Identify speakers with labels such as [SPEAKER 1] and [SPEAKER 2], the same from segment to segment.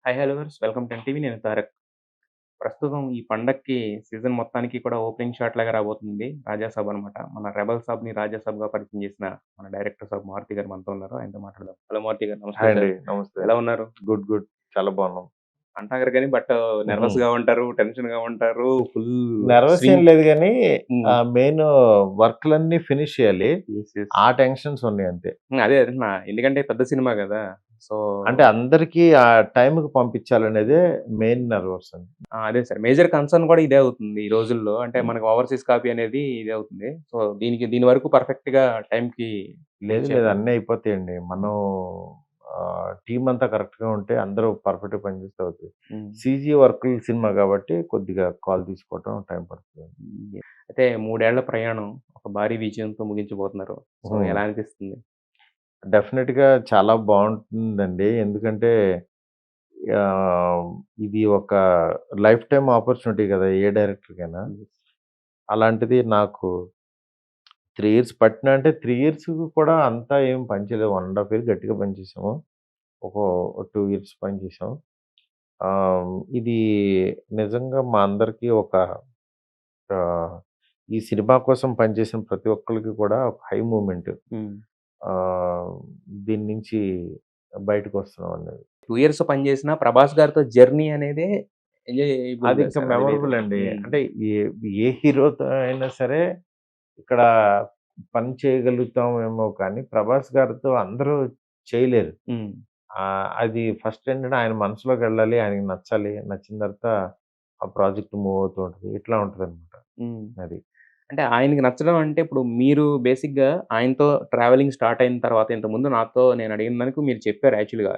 [SPEAKER 1] Hi hello వర్స్ welcome to NTV. నేను తారక్. ప్రస్తుతం ఈ పండక్కి సీజన్ మొత్తానికి కూడా ఓపెనింగ్ షాట్ లాగా రాబోతుంది 'రాజాసాబ్' అనమాట. మన 'రెబెల్ సాబ్‌ని' 'రాజాసాబ్‌గా పరిచయం చేసిన మన డైరెక్టర్ సాబ్ మారుతి గారు మనతో ఉన్నారు. ఆయనతో మాట్లాడదాం. హలో మారుతి గారు. నమస్తే
[SPEAKER 2] హాయ్
[SPEAKER 1] సార్.
[SPEAKER 2] అండి. నమస్తే.
[SPEAKER 1] ఎలా ఉన్నారు?
[SPEAKER 2] గుడ్. గుడ్. చాలా బాగున్నాం.
[SPEAKER 1] అంటారు గాని
[SPEAKER 2] హుహు.
[SPEAKER 1] నెర్వస్‌గా ఉంటారు, టెన్షన్‌గా ఉంటారు. ఫుల్
[SPEAKER 2] నెర్వస్ ఏం
[SPEAKER 1] స్వింగ్.
[SPEAKER 2] లేదు గానీ,
[SPEAKER 1] హ్మ్.
[SPEAKER 2] మెయిన్ వర్క్‌లన్నీ ఫినిష్ చేయాలి.
[SPEAKER 1] యెస్. యెస్.
[SPEAKER 2] ఆ టెన్షన్స్ ఉన్నాయి అంతే.
[SPEAKER 1] అదే అంటున్నా. ఎందుకంటే పెద్ద సినిమా గదా! సో,
[SPEAKER 2] అంటే అందరికీ ఆ టైంకి పంపించాలనేదే మెయిన్ నెర్వస్ అండి.
[SPEAKER 1] అదే సార్. మేజర్ కన్సర్న్ కూడా ఇదే అవుతుంది ఈ రోజుల్లో. అంటే
[SPEAKER 2] హ్మ్.
[SPEAKER 1] మనకు ఓవర్‌సీస్ కాపీ అనేది ఇదే అవుతుంది. సో, దీని వరకు పర్ఫెక్ట్‌గా టైంకి
[SPEAKER 2] లేదు, లేదు,
[SPEAKER 1] ఇచ్చారు.
[SPEAKER 2] అన్నీ అయిపోతాయండి. మనం టీమ్ అంతా కరెక్ట్‌గా ఉంటే అందరూ పర్ఫెక్ట్‌గా పనిచేస్తే అవుతది.
[SPEAKER 1] హ్మ్.
[SPEAKER 2] సీజీ వర్కుల సినిమా కాబట్టి కొద్దిగా కాల్ తీసుకోవటం టైం పడుతది.
[SPEAKER 1] హ్మ్. అయితే 3 ఏళ్ల ప్రయాణం ఒక భారీ విజయంతో ముగించబోతున్నారు. సో,
[SPEAKER 2] హ్మ్.
[SPEAKER 1] ఎలా అనిపిస్తుంది?
[SPEAKER 2] డెఫినిట్‌గా చాలా బావుంటుందండి. ఎందుకంటే ఆహ్, ఇది ఒక లైఫ్ టైమ్ ఆపర్చునిటీ గదా! ఏ డైరెక్టర్‌కైనా.
[SPEAKER 1] యెస్.
[SPEAKER 2] అలాంటిది నాకు 3 ఇయర్స్ పట్టిన అంటే 3 ఇయర్స్ కూడా అంతా ఏం పని చేయలేదు. 1 ½ ఇయర్ గట్టిగా పనిచేసాము. ఒక 2 ఇయర్స్ పనిచేసాం. ఇది నిజంగా మా అందరికీ ఒక ఆహ్, ఈ సినిమా కోసం పనిచేసిన ప్రతి ఒక్కళ్ళకి కూడా ఒక హై మూమెంట్.
[SPEAKER 1] హ్మ్.
[SPEAKER 2] ఆహ్, దీని నుంచి బయటకొస్తున్నాం అనేది.
[SPEAKER 1] 2 ఇయర్స్ పని చేసిన 'ప్రభాస్' గారితో జర్నీ అనేదే ఎంజాయబుల్
[SPEAKER 2] అది
[SPEAKER 1] కదా
[SPEAKER 2] ఇంకా
[SPEAKER 1] సార్. అది వేరు.
[SPEAKER 2] మెమరబుల్ అండి.
[SPEAKER 1] హ్మ్.
[SPEAKER 2] అంటే ఏ ఏ హీరోతో అయినా సరే ఇక్కడ పని చేయగలుగుతామేమో కానీ, 'ప్రభాస్' గారితో అందరూ చేయలేరు.
[SPEAKER 1] హ్మ్.
[SPEAKER 2] అది ఫస్ట్ ఏంటంటే ఆయన మనసులోకెళ్ళాలి, ఆయనకి నచ్చాలి. నచ్చిన తర్వాత ఆ ప్రాజెక్ట్ మూవ్ అవుతూ ఉంటది. ఇట్లా ఉంటదనమాట.
[SPEAKER 1] హ్మ్.
[SPEAKER 2] అది.
[SPEAKER 1] అంటే ఆయనకి నచ్చడం అంటే ఇప్పుడు మీరు బేసిక్‌గా ఆయనతో ట్రావెలింగ్ స్టార్ట్ అయిన తర్వాత ఇంతకుముందు నాతో నేను అడిగిన దానికి మీరు చెప్పారు యాక్చువల్‌గా.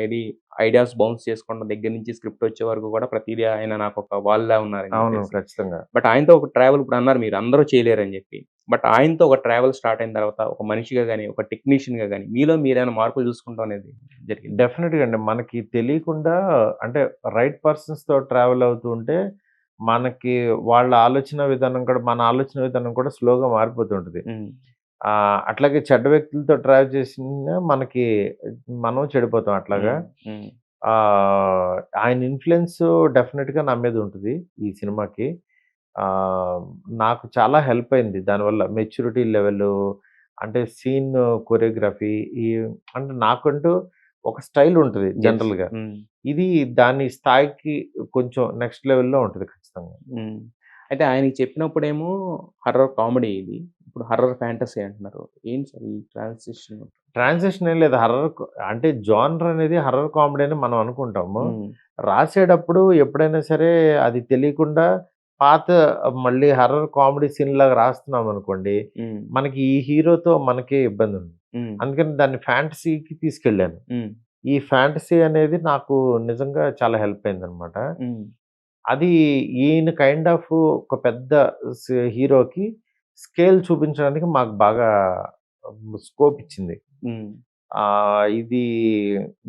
[SPEAKER 1] ఏది ఐడియాస్ బౌన్స్ చేసుకోవడం దగ్గర నుంచి స్క్రిప్ట్ వచ్చే వరకు కూడా ప్రతీదీ ఆయన నాకొక వాల్‌లా ఉన్నారని
[SPEAKER 2] అవును.
[SPEAKER 1] చెప్పేసి.
[SPEAKER 2] ఖచ్చితంగా.
[SPEAKER 1] బట్ ఆయనతో ఒక ట్రావెల్ ఇప్పుడు అన్నారు మీరు అందరూ చేయలేరని చెప్పి. బట్ ఆయనతో ఒక ట్రావెల్ స్టార్ట్ అయిన తర్వాత ఒక మనిషిగా గాని, ఒక టెక్నీషియన్‌గా గాని మీలో మీరేమైనా మార్పులు చూసుకుంటాం అనేది జరిగిందా?
[SPEAKER 2] డెఫినిట్‌గా అండి. మనకి తెలియకుండా అంటే రైట్ పర్సన్స్‌తో ట్రావెల్ అవుతూ ఉంటే, మనకి వాళ్ళ ఆలోచన విధానం కూడా మన ఆలోచన విధానం కూడా స్లోగా మారిపోతూ ఉంటది.
[SPEAKER 1] హ్మ్.
[SPEAKER 2] అట్లాగే చెడ్డ వ్యక్తులతో ట్రావెల్ చేసినా మనకి మనం చెడిపోతాం అట్లాగా.
[SPEAKER 1] హ్మ్. హ్మ్.
[SPEAKER 2] ఆయన ఇన్‌ఫ్లూయెన్స్ డెఫినిట్‌గా నా మీద ఉంటది ఈ సినిమాకి. ఆహ్, నాకు చాలా హెల్ప్ అయింది దానివల్ల. మెచ్యూరిటీ లెవెలు అంటే సీన్ కొరియోగ్రఫీ ఈ అంటే నాకంటూ ఒక స్టైల్ ఉంటది
[SPEAKER 1] యెస్.
[SPEAKER 2] జనరల్‌గా.
[SPEAKER 1] హ్మ్.
[SPEAKER 2] ఇది దాని స్థాయికి కొంచెం నెక్స్ట్ లెవెల్‌లో ఉంటది ఖచ్చితంగా.
[SPEAKER 1] హ్మ్. అయితే ఆయనకి చెప్పినప్పుడేమో హర్రర్ కామెడీ ఇది. ఇప్పుడు హర్రర్ ఫ్యాంటసీ అంటున్నారు. ఏంటి సార్ ఈ ట్రాన్సిషన్?
[SPEAKER 2] ట్రాన్సిషన్ ఏం లేదు. అంటే జానర్ అనేది హర్రర్ కామెడీ అని మనం అనుకుంటాము.
[SPEAKER 1] హ్మ్.
[SPEAKER 2] రాసేటప్పుడు ఎప్పుడైనా సరే అది తెలియకుండా పాత మళ్ళీ హర్రర్ కామెడీ సీన్‌లాగా రాస్తున్నామనుకోండి,
[SPEAKER 1] హ్మ్.
[SPEAKER 2] మనకి ఈ హీరోతో మనకే ఇబ్బందుంది.
[SPEAKER 1] హ్మ్.
[SPEAKER 2] అందుకని దాన్ని ఫ్యాంటసీకి తీసుకెళ్ళాను.
[SPEAKER 1] హ్మ్.
[SPEAKER 2] ఈ ఫ్యాంటసీ అనేది నాకు నిజంగా చాలా హెల్ప్ అయిందనమాట.
[SPEAKER 1] హ్మ్.
[SPEAKER 2] అది ఈయన కైండ్ ఆఫ్ ఒక పెద్ద హీరోకి స్కేల్ చూపించడానికి మాకు బాగా స్కోప్ ఇచ్చింది.
[SPEAKER 1] హ్మ్.
[SPEAKER 2] ఇది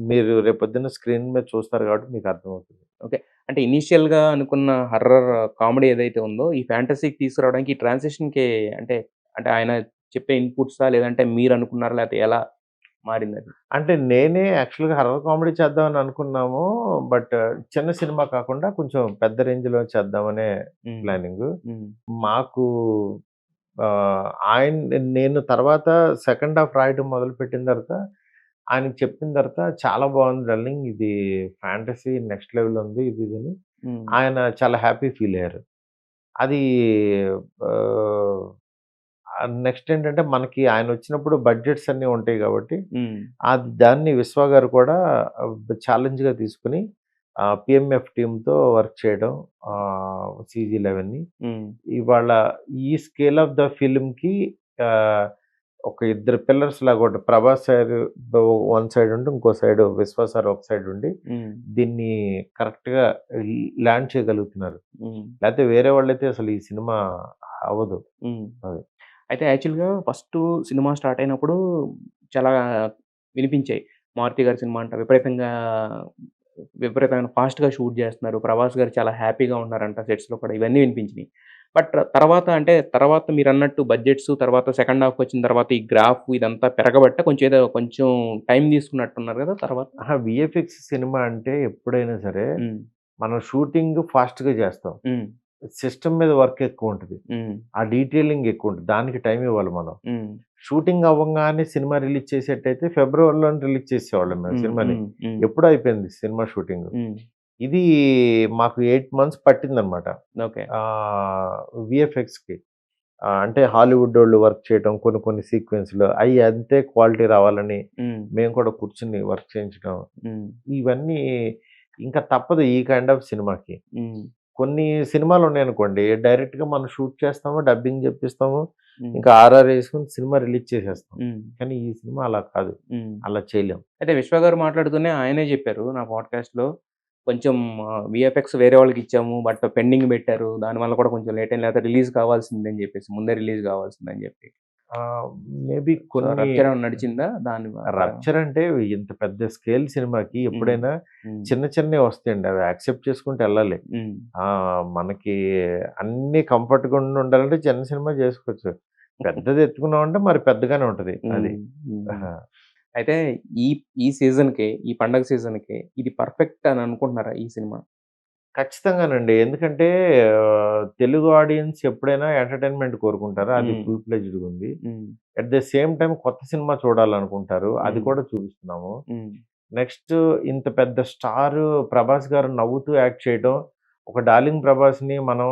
[SPEAKER 2] మీరు రేపొద్దున్న స్క్రీన్ మీద చూస్తారు కాబట్టి మీకర్థమవుతుంది.
[SPEAKER 1] ఓకే. అంటే ఇనీషియల్‌గా అనుకున్న హర్రర్ కామెడీ ఏదైతే ఉందో, ఈ ఫ్యాంటసీకి తీసుకురావడానికి ఈ ట్రాన్సిషన్‌కి అంటే, అంటే ఆయన చెప్పే ఇన్‌పుట్సా? లేదంటే మీరనుకున్నారా? లేతే ఎలా మారిందది?
[SPEAKER 2] అంటే నేనే యాక్చువల్‌గా హారర్ కామెడీ చేద్దామని అనుకున్నాము. బట్ చిన్న సినిమా కాకుండా కొంచెం పెద్ద రేంజ్‌లో చేద్దామనే
[SPEAKER 1] హ్మ్.
[SPEAKER 2] ప్లానింగు.
[SPEAKER 1] హ్మ్.
[SPEAKER 2] మాకు నేను తర్వాత సెకండ్ హాఫ్ రాయడం మొదలుపెట్టిన తర్వాత, ఆయనకి చెప్పిన తర్వాత చాలా బావుంది డార్లింగ్ ఇది ఫ్యాంటసీ నెక్స్ట్ లెవెల్ ఉంది ఇది ఇదని.
[SPEAKER 1] హ్మ్.
[SPEAKER 2] ఆయన చాలా హ్యాపీ ఫీల్ అయ్యారు. అది ఆహ్, నెక్స్ట్ ఏంటంటే మనకి ఆయనొచ్చినప్పుడు బడ్జెట్స్ అన్నీ ఉంటాయి గాబట్టి,
[SPEAKER 1] హ్మ్.
[SPEAKER 2] దాన్ని విశ్వ గారు కూడా ఛాలెంజ్‌గా తీసుకొని పీఎంఎఫ్ టీమ్‌తో వర్క్ చేయడం సీజీ11ని.
[SPEAKER 1] హ్మ్.
[SPEAKER 2] ఇవాళ ఈ స్కేల్ ఆఫ్ ద ఫిల్మ్‌కి ఆహ్, ఒక ఇద్దరు పిల్లర్స్ లాగా ఉంటారు. 'ప్రభాస్' సార్ వన్ సైడ్ ఉండి, ఇంకో సైడ్ 'విశ్వ' సార్ ఒక సైడ్ ఉండి,
[SPEAKER 1] హ్మ్.
[SPEAKER 2] దీన్ని కరెక్ట్‌గా ల్యాండ్ చేయగలుగుతున్నారు.
[SPEAKER 1] హ్మ్.
[SPEAKER 2] లేతే వేరే వాళ్ళైతే అసలు ఈ సినిమా అవ్వదు.
[SPEAKER 1] హ్మ్.
[SPEAKER 2] అది.
[SPEAKER 1] అయితే యాక్చువల్‌గా ఫస్టు సినిమా స్టార్ట్ అయినప్పుడు చాలా వినిపించాయి. 'మారుతి' గారి సినిమా అంట విపరీతమైన ఫాస్ట్‌గా షూట్ జేస్తున్నారు. 'ప్రభాస్' గారు చాలా హ్యాపీగా ఉన్నారంట సెట్స్‌లో కూడా ఇవన్నీ వినిపించినియి. బట్ తర్వాత మీరన్నట్టు బడ్జెట్స్ తర్వాత సెకండ్ హాఫ్‌కొచ్చిన తర్వాత ఈ గ్రాఫ్ ఇదంతా పెరగబట్టే కొంచెం టైం తీసుకున్నట్టున్నారు గదా! తర్వాత?
[SPEAKER 2] అహా! వీఎఫ్ఎక్స్ సినిమా అంటే ఎప్పుడైనా సరే,
[SPEAKER 1] హ్మ్.
[SPEAKER 2] మనం షూటింగ్ ఫాస్ట్‌గా చేస్తాం.
[SPEAKER 1] హ్మ్.
[SPEAKER 2] సిస్టమ్ మీద వర్క్ ఎక్కువుంటది.
[SPEAKER 1] హ్మ్.
[SPEAKER 2] ఆ డీటెయిలింగ్ ఎక్కువుంటది. దానికి టైం ఇవ్వాలి మనం.
[SPEAKER 1] హ్మ్.
[SPEAKER 2] షూటింగ్ అవ్వంగానే సినిమా రిలీజ్ చేసేట్టయితే ఫిబ్రవరిలోనే రిలీజ్ చేసేవాళ్ళం మేము
[SPEAKER 1] హ్మ్.
[SPEAKER 2] సినిమాని.
[SPEAKER 1] హ్మ్. హ్మ్.
[SPEAKER 2] ఎప్పుడో అయిపోయింది సినిమా షూటింగు.
[SPEAKER 1] హ్మ్.
[SPEAKER 2] ఇది మాకు 8 మంత్స్ పట్టిందనమాట.
[SPEAKER 1] ఓకే.
[SPEAKER 2] ఆహ్, వీఎఫ్ఎక్స్‌కి. అంటే హాలీవుడ్డోళ్ళు వర్క్ చేయటం కొన్ని కొన్ని సీక్వెన్స్‌లు అయి అంతే క్వాలిటీ రావాలని
[SPEAKER 1] హ్మ్.
[SPEAKER 2] మేము కూడా కూర్చొని వర్క్ చేయించడం.
[SPEAKER 1] హ్మ్.
[SPEAKER 2] ఇవన్నీ ఇంకా తప్పదు ఈ కైండ్ ఆఫ్ సినిమాకి.
[SPEAKER 1] హ్మ్.
[SPEAKER 2] కొన్ని సినిమాలున్నాయనుకోండి డైరెక్ట్‌గా మనం షూట్ చేస్తాము, డబ్బింగ్ జెప్పిస్తాము.
[SPEAKER 1] హ్మ్.
[SPEAKER 2] ఇంకా ఆర్ఆర్ యేసుకొని సినిమా రిలీజ్ చేసేస్తాం.
[SPEAKER 1] హ్మ్.
[SPEAKER 2] కానీ ఈ సినిమా అలా కాదు.
[SPEAKER 1] హ్మ్.
[SPEAKER 2] అలా చేయలేం.
[SPEAKER 1] అయితే విశ్వ గారు మాట్లాడుతూనే ఆయనే జెప్పారు నా పాడ్‌కాస్ట్‌లో. కొంచెం వీఎఫ్ఎక్స్ వేరే వాళ్ళకిచ్చాము. బట్ పెండింగ్ బెట్టారు. దానివల్ల కూడా కొంచెం లేట్ అయింది. లేకపోతే రిలీజ్ కావాల్సిందని జెప్పేసి. ముందే రిలీజ్ కావాల్సిందని జెప్పి.
[SPEAKER 2] ఆహ్, మేబీ
[SPEAKER 1] సో,
[SPEAKER 2] కొన్ని
[SPEAKER 1] రప్చర్ ఏమన్నా నడిచిందా దాని పరంగా?
[SPEAKER 2] 'రప్చర్' అంటే ఇంత పెద్ద స్కేల్ సినిమాకి
[SPEAKER 1] హ్మ్.
[SPEAKER 2] ఎప్పుడైనా
[SPEAKER 1] హ్మ్.
[SPEAKER 2] చిన్న చిన్నయి వస్తాయండి. అవి యాక్సెప్ట్ చేసుకుంటూ ఎళ్ళాలి.
[SPEAKER 1] హ్మ్.
[SPEAKER 2] మనకి అన్నీ కంఫర్ట్‌గా ఉండాలంటే చిన్న సినిమా జేసుకోవచ్చు. పెద్దది ఎత్తుకున్నామంటే మరి పెద్దగానే ఉంటది అది.
[SPEAKER 1] హ్మ్. హ్మ్.
[SPEAKER 2] ఆహా!
[SPEAKER 1] అయితే ఈ ఈ సీజన్‌కి, ఈ పండగ సీజన్‌కి ఇది పర్ఫెక్ట్ అని అనుకుంటున్నారా ఈ సినిమా?
[SPEAKER 2] ఖచ్చితంగానండి. ఎందుకంటే తెలుగు ఆడియన్స్ ఎప్పుడైనా ఎంటర్‌టైన్‌మెంట్ కోరుకుంటారు. అది
[SPEAKER 1] హ్మ్.
[SPEAKER 2] ఫుల్ ఫ్లెడ్జ్డ్‌గా ఉంది.
[SPEAKER 1] హ్మ్.
[SPEAKER 2] అట్ ద సేమ్ టైమ్ కొత్త సినిమా చూడాలనుకుంటారు. అది
[SPEAKER 1] హ్మ్.
[SPEAKER 2] కూడా చూపిస్తున్నాము.
[SPEAKER 1] హ్మ్.
[SPEAKER 2] నెక్స్ట్ ఇంత పెద్ద స్టారు 'ప్రభాస్' గారు నవ్వుతూ యాక్ట్ చేయడం, ఒక 'డార్లింగ్ ప్రభాస్‌ని' మనం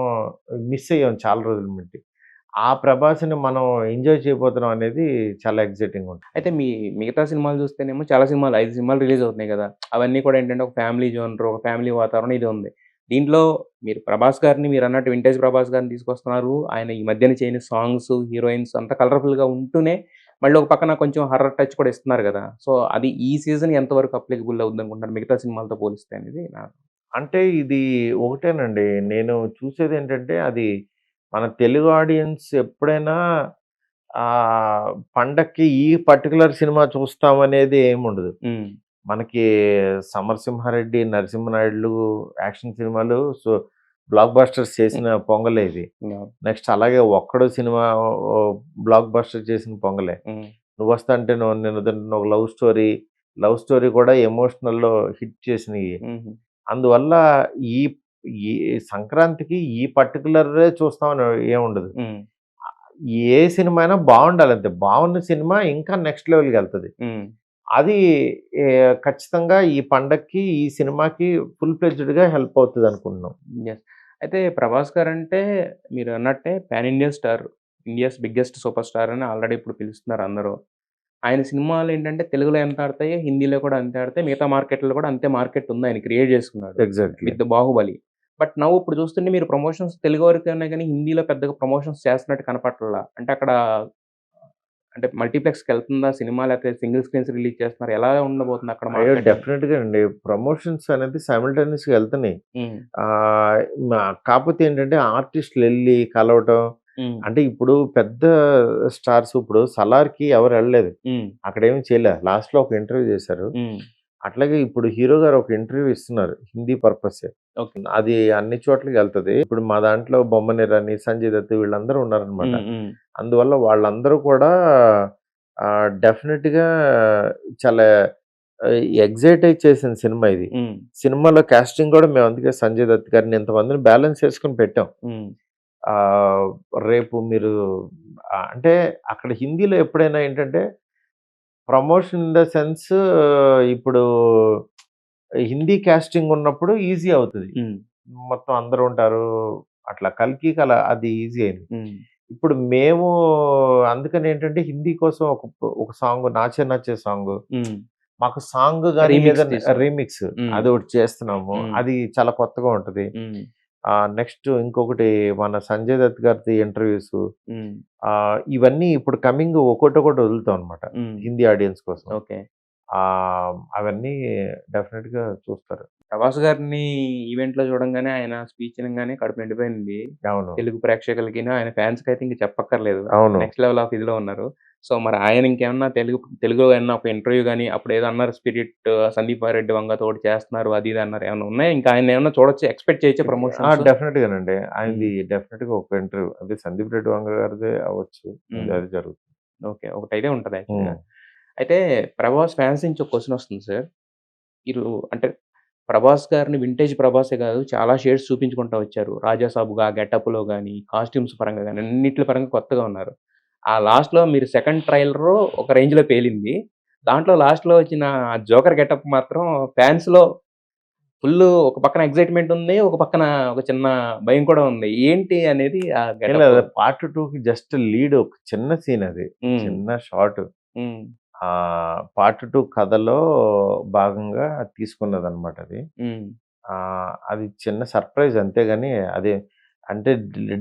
[SPEAKER 2] మిస్ అయ్యాం చాలా రోజుల నుండి. ఆ 'ప్రభాస్‌ని' మనం ఎంజాయ్ చేయబోతున్నాం అనేది చాలా ఎక్సైటింగ్‌గా ఉంటుంది.
[SPEAKER 1] అయితే మిగతా సినిమాలు చూస్తేనేమో చాలా సినిమాలు 5 సినిమాలు రిలీజ్ అవుతున్నాయి గదా! అవన్నీ కూడా ఏంటంటే ఒక ఫ్యామిలీ జోనర్, ఒక ఫ్యామిలీ వాతావరణం ఇది ఉంది. దీంట్లో మీరు 'ప్రభాస్' గారిని మీరన్నట్టు వింటేజ్ 'ప్రభాస్' గారిని తీసుకొస్తున్నారు. ఆయన ఈ మధ్యన చేయని సాంగ్స్, హీరోయిన్స్ అంతా కలర్‌ఫుల్‌గా ఉంటూనే మళ్ళీ ఒక పక్కన కొంచెం హారర్ టచ్ కూడా ఇస్తున్నారు గదా! సో, అది ఈ సీజన్ ఎంతవరకు అప్లికబుల్ అవుద్దనుకుంటున్నారు మిగతా సినిమాలతో పోలిస్తే అనేది నా
[SPEAKER 2] అంటే ఇది ఒకటేనండి. నేను చూసేదేంటంటే అది మన తెలుగు ఆడియన్స్ ఎప్పుడైనా ఆహ్, పండక్కి ఈ పర్టిక్యులర్ సినిమా చూస్తామనేది ఏముండదు.
[SPEAKER 1] హ్మ్.
[SPEAKER 2] మనకి 'సమరసింహారెడ్డి', 'నరసింహనాయుడులు' యాక్షన్ సినిమాలు బ్లాక్ బస్టర్స్
[SPEAKER 1] హ్మ్.
[SPEAKER 2] చేసిన పొంగలే ఇది.
[SPEAKER 1] అవును.
[SPEAKER 2] నెక్స్ట్ అలాగే 'ఒక్కడు' సినిమా బ్లాక్ బస్టర్ చేసిన పొంగలే.
[SPEAKER 1] హ్మ్.
[SPEAKER 2] 'నువ్వొస్తాంటే నేనొద్దంటాను' ఒక లవ్ స్టోరీ. లవ్ స్టోరీ కూడా ఎమోషనల్‌లో హిట్ చేసినియి.
[SPEAKER 1] హుహు.
[SPEAKER 2] అందువల్ల ఈ ఈ సంక్రాంతికి ఈ పర్టిక్యులరే చూస్తామని ఏముండదు.
[SPEAKER 1] హ్మ్.
[SPEAKER 2] ఏ సినిమా అయినా బావుండాలంతే. బావున్న సినిమా ఇంకా నెక్స్ట్ లెవెల్‌కెళ్తది.
[SPEAKER 1] హ్మ్.
[SPEAKER 2] అది ఖచ్చితంగా ఈ పండక్కి, ఈ సినిమాకి ఫుల్ ఫ్లెడ్జ్డ్‌గా హెల్ప్ అవుతదనుకుంటున్నాం.
[SPEAKER 1] యెస్. అయితే 'ప్రభాస్' గారంటే మీరన్నట్టే pan Indian star. India's biggest super star అని ఆల్రెడీ ఇప్పుడు పిలుస్తున్నారు అందరూ. ఆయన సినిమాలేంటంటే తెలుగులో ఎంత ఆడతాయో హిందీలో కూడా అంతే ఆడతాయి. మిగతా మార్కెట్‌లో కూడా అంతే మార్కెట్ ఉంది. ఆయన క్రియేట్ చేసుకున్నాడు.
[SPEAKER 2] Exactly.
[SPEAKER 1] With 'Baahubali.' But now ఇప్పుడు చూస్తుంటే మీరు ప్రమోషన్స్ తెలుగు వరకే ఉన్నాయి గానీ హిందీలో పెద్దగా ప్రమోషన్స్ చేస్తున్నట్టు కనపడట్లా. అంటే అక్కడ అంటే మల్టీప్లెక్స్‌కెళ్తుందా సినిమా లేకపోతే సింగిల్ స్క్రీన్స్ రిలీజ్ చేస్తున్నారా? ఎలా ఉండబోతుంది అక్కడ
[SPEAKER 2] అయ్యో!
[SPEAKER 1] మార్కెటింగ్?
[SPEAKER 2] డెఫినిట్‌గా అండి. ప్రమోషన్స్ అనేది సైమల్టేనియస్‌గా ఎళ్తున్నాయి.
[SPEAKER 1] హ్మ్.
[SPEAKER 2] ఆహ్, మ కాపోతే ఏంటంటే ఆర్టిస్టులెళ్లి కలవటం
[SPEAKER 1] హ్మ్.
[SPEAKER 2] అంటే ఇప్పుడు పెద్ద స్టార్స్ ఇప్పుడు 'సలార్‌కి' ఎవరు ఎళ్ళలేదు.
[SPEAKER 1] హ్మ్.
[SPEAKER 2] అక్కడేమి చేయలే. లాస్ట్‌లో ఒక ఇంటర్వ్యూ చేశారు.
[SPEAKER 1] హ్మ్.
[SPEAKER 2] అట్లాగే ఇప్పుడు హీరో గారు ఒక ఇంటర్వ్యూ ఇస్తున్నారు. హిందీ పర్పసే.
[SPEAKER 1] ఓకే.
[SPEAKER 2] అది అన్ని చోట్లకెళ్తది. ఇప్పుడు మా దాంట్లో బొమ్మనేరని, సంజయ్ దత్ వీళ్ళందరూ ఉన్నారనమాట.
[SPEAKER 1] హ్మ్. హ్మ్.
[SPEAKER 2] అందువల్ల వాళ్ళందరూ కూడా డెఫినిట్‌గా చాలా ఎక్సైట్ అయ్యి చేసిన సినిమా ఇది.
[SPEAKER 1] హ్మ్.
[SPEAKER 2] సినిమాలో కాస్టింగ్ కూడా మేము అందుకే సంజయ్ దత్ గారిని ఇంతమందిని బ్యాలెన్స్ చేసుకొని పెట్టాం.
[SPEAKER 1] హ్మ్.
[SPEAKER 2] ఆహ్, రేపు మీరు అంటే అక్కడ హిందీలో ఎప్పుడైనా ఏంటంటే ప్రమోషన్ ఇన్ ద సెన్స్ ఇప్పుడు హిందీ కాస్టింగ్ ఉన్నప్పుడు ఈజీ అవుతది.
[SPEAKER 1] హ్మ్.
[SPEAKER 2] మొత్తం అందరూ ఉంటారు. అట్లా 'కల్కికి' అలా అది ఈజీ అయింది.
[SPEAKER 1] హ్మ్.
[SPEAKER 2] ఇప్పుడు మేము అందుకనేంటంటే హిందీ కోసం ఒక సాంగ్ 'నాచే నచ్చే' సాంగు.
[SPEAKER 1] హ్మ్.
[SPEAKER 2] మాకు సాంగ్ గాని
[SPEAKER 1] రీమిక్స్
[SPEAKER 2] ఏదన్నా
[SPEAKER 1] తీశారు.
[SPEAKER 2] రీమిక్స్
[SPEAKER 1] హ్మ్.
[SPEAKER 2] అదొకటి చేస్తున్నాము.
[SPEAKER 1] హ్మ్.
[SPEAKER 2] అది చాలా కొత్తగా ఉంటది.
[SPEAKER 1] హ్మ్.
[SPEAKER 2] నెక్స్ట్ ఇంకొకటి మన 'సంజయ్ దత్' గారిది ఇంటర్వ్యూసు.
[SPEAKER 1] హ్మ్.
[SPEAKER 2] ఇవన్నీ ఇప్పుడు కమింగ్ ఒక్కోటొక్కటి వదులుతాం అనమాట.
[SPEAKER 1] హ్మ్.
[SPEAKER 2] హిందీ ఆడియన్స్ కోసం.
[SPEAKER 1] ఓకే.
[SPEAKER 2] అవన్నీ డెఫినిట్‌గా చూస్తారు.
[SPEAKER 1] 'ప్రభాస్' గారిని ఈవెంట్‌లో చూడంగానే ఆయన స్పీచ్ ఇనంగానే కడుపు నిండిపోయింది.
[SPEAKER 2] అవును.
[SPEAKER 1] తెలుగు ప్రేక్షకులకిను, ఆయన ఫ్యాన్స్‌కైతే ఇంక చెప్పక్కర్లేదు.
[SPEAKER 2] అవును.
[SPEAKER 1] నెక్స్ట్ లెవెల్ ఆఫ్ ఇదిలో ఉన్నారు. సో, మరి ఆయన ఇంకేమన్నా తెలుగులో ఏమన్నా ఒక ఇంటర్వ్యూ గాని, అప్పుడేదో అన్నారు 'స్పిరిట్' సందీప్ రెడ్డి వంగతోటి చేస్తున్నారు అది ఇది అన్నారు. ఏమన్నా ఉన్నాయా? ఇంకా ఆయన్నేమన్నా చూడొచ్చు, ఎక్స్‌పెక్ట్ చేయొచ్చా ప్రమోషన్స్?
[SPEAKER 2] డెఫినిట్‌గానండి.
[SPEAKER 1] హ్మ్.
[SPEAKER 2] ఆయనది డెఫినిట్‌గా ఒక ఇంటర్వ్యూ అదే 'సందీప్ రెడ్డి వంగ' గారిదే అవ్వచ్చు.
[SPEAKER 1] హ్మ్.
[SPEAKER 2] అది జరుగుతుంది.
[SPEAKER 1] ఓకే. ఒకటైతే ఉంటది యాక్చువల్‌గా.
[SPEAKER 2] హ్మ్.
[SPEAKER 1] అయితే 'ప్రభాస్' ఫ్యాన్స్ నుంచి ఒక క్వెషనొస్తుంది సార్. మీరు అంటే 'ప్రభాస్' గారిని వింటేజ్ 'ప్రభాసే' కాదు చాలా షేడ్స్ చూపించుకుంటా వచ్చారు. 'రాజాసాబు'గా, గెటప్‌లో గాని, కాస్ట్యూమ్స్ పరంగా గాని అన్నిట్లి పరంగా కొత్తగా ఉన్నారు. ఆ లాస్ట్‌లో మీరు సెకండ్ ట్రైలరు ఒక రేంజ్‌లో పేలింది. దాంట్లో లాస్ట్‌లో వచ్చిన జోకర్ గెటప్ మాత్రం ఫ్యాన్స్‌లో ఫుల్లు ఒక పక్కన ఎక్సైట్‌మెంట్ ఉంది. ఒక పక్కన ఒక చిన్న భయం కూడా ఉంది. ఏంటి అనేది ఆ
[SPEAKER 2] ఏం లేదు.
[SPEAKER 1] గెటప్పు?
[SPEAKER 2] పార్ట్ 2కి జస్ట్ లీడ్ ఒక చిన్న సీన్ అది.
[SPEAKER 1] హ్మ్.
[SPEAKER 2] చిన్న షాట్.
[SPEAKER 1] హ్మ్.
[SPEAKER 2] పార్ట్ 2 కథలో భాగంగా తీసుకున్నదనమాట అది.
[SPEAKER 1] హ్మ్.
[SPEAKER 2] అది చిన్న సర్ప్రైజ్ అంతేగాని అదే అంటే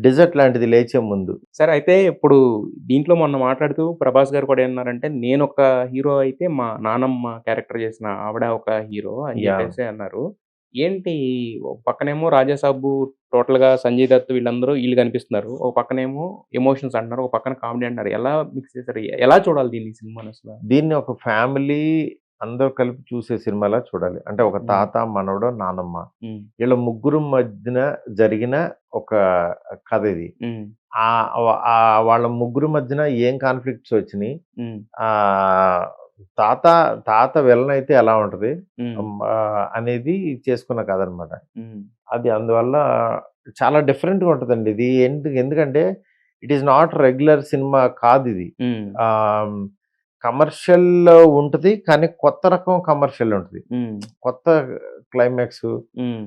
[SPEAKER 2] డెజర్ట్ లాంటిది లేచే ముందు.
[SPEAKER 1] సరే అయితే ఇప్పుడు దీంట్లో మొన్న మాట్లాడుతూ 'ప్రభాస్' గారు కూడా ఏమన్నారంటే, నేనొక హీరో అయితే మా నానమ్మ క్యారెక్టర్ చేసిన ఆవిడ ఒక హీరో అని
[SPEAKER 2] యాహ్!
[SPEAKER 1] జెప్పేసి అన్నారు. ఏంటి ఒక పక్కనేమో 'రాజాసాబు' టోటల్‌గా 'సంజయ్ దత్' వీళ్ళందరూ ఈళ్ళు కనిపిస్తున్నారు. ఒక పక్కనేమో ఎమోషన్స్ అంటున్నారు. ఒక పక్కన కామెడీ అంటున్నారు. ఎలా మిక్స్ చేసారు? ఎలా చూడాలి దీన్ని ఈ సినిమానసల?
[SPEAKER 2] దీన్ని ఒక ఫ్యామిలీ అందరూ కలిపి చూసే సినిమాలా చూడాలి. అంటే ఒక
[SPEAKER 1] హ్మ్.
[SPEAKER 2] తాత, మనవడు, నానమ్మ.
[SPEAKER 1] హ్మ్.
[SPEAKER 2] వీళ్ళ ముగ్గురు మధ్యన జరిగిన ఒక కథ ఇది.
[SPEAKER 1] హ్మ్.
[SPEAKER 2] వాళ్ళ ముగ్గురు మధ్యన ఏం కాన్‌ఫ్లిక్ట్స్ వచ్చినియి.
[SPEAKER 1] హ్మ్.
[SPEAKER 2] ఆహ్, తాత తాత విలన్ అయితే ఎలా ఉంటది?
[SPEAKER 1] హ్మ్.
[SPEAKER 2] అనేది చేసుకున్న కథనమాట.
[SPEAKER 1] హ్మ్.
[SPEAKER 2] అది అందువల్ల చాలా డిఫరెంట్‌గా ఉంటదండి. ఇది ఎందుకంటే it is not regular cinema కాదిది.
[SPEAKER 1] హ్మ్.
[SPEAKER 2] ఆహ్, కమర్షియల్ ఉంటది. కానీ కొత్త రకం కమర్షియల్ ఉంటది.
[SPEAKER 1] హ్మ్.
[SPEAKER 2] కొత్త క్లైమాక్సు
[SPEAKER 1] హ్మ్.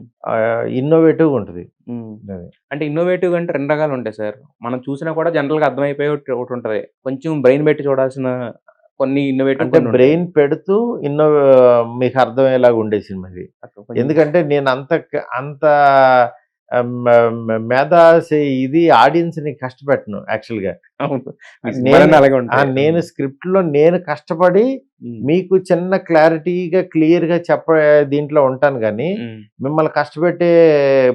[SPEAKER 2] ఇన్నోవేటివ్‌గా ఉంటది.
[SPEAKER 1] హ్మ్.
[SPEAKER 2] అది.
[SPEAKER 1] అంటే ఇన్నోవేటివ్‌గా అంటే 2 రకాలుంటాయి సార్. మనం చూసినా కూడా జనరల్‌గా అర్థమైపోయేటి ఒకటుంటది. కొంచెం బ్రెయిన్ పెట్టి చూడాల్సిన కొన్ని ఇన్నోవేటివ్
[SPEAKER 2] అంటే
[SPEAKER 1] కొన్నుంటాయి.
[SPEAKER 2] బ్రెయిన్ పెడుతూ మీకు అర్థమయ్యేలాగా ఉండే సినిమా ఇది.
[SPEAKER 1] అట్లా కొంచెం
[SPEAKER 2] ఎందుకంటే నేను అంత ఆహ్, మ మ మేధాశ ఇది ఆడియన్స్‌ని కష్టపెట్టను యాక్చువల్‌గా.
[SPEAKER 1] అవును. మీ
[SPEAKER 2] నేను
[SPEAKER 1] సినిమాలన్నీ అలాగే ఉంటాయి.
[SPEAKER 2] నేను స్క్రిప్ట్‌లో నేను కష్టపడి
[SPEAKER 1] హ్మ్.
[SPEAKER 2] మీకు చిన్న క్లారిటీగా, క్లియర్‌గా దీంట్లో ఉంటాను గానీ,
[SPEAKER 1] హ్మ్.
[SPEAKER 2] మిమ్మల్ని కష్టపెట్టే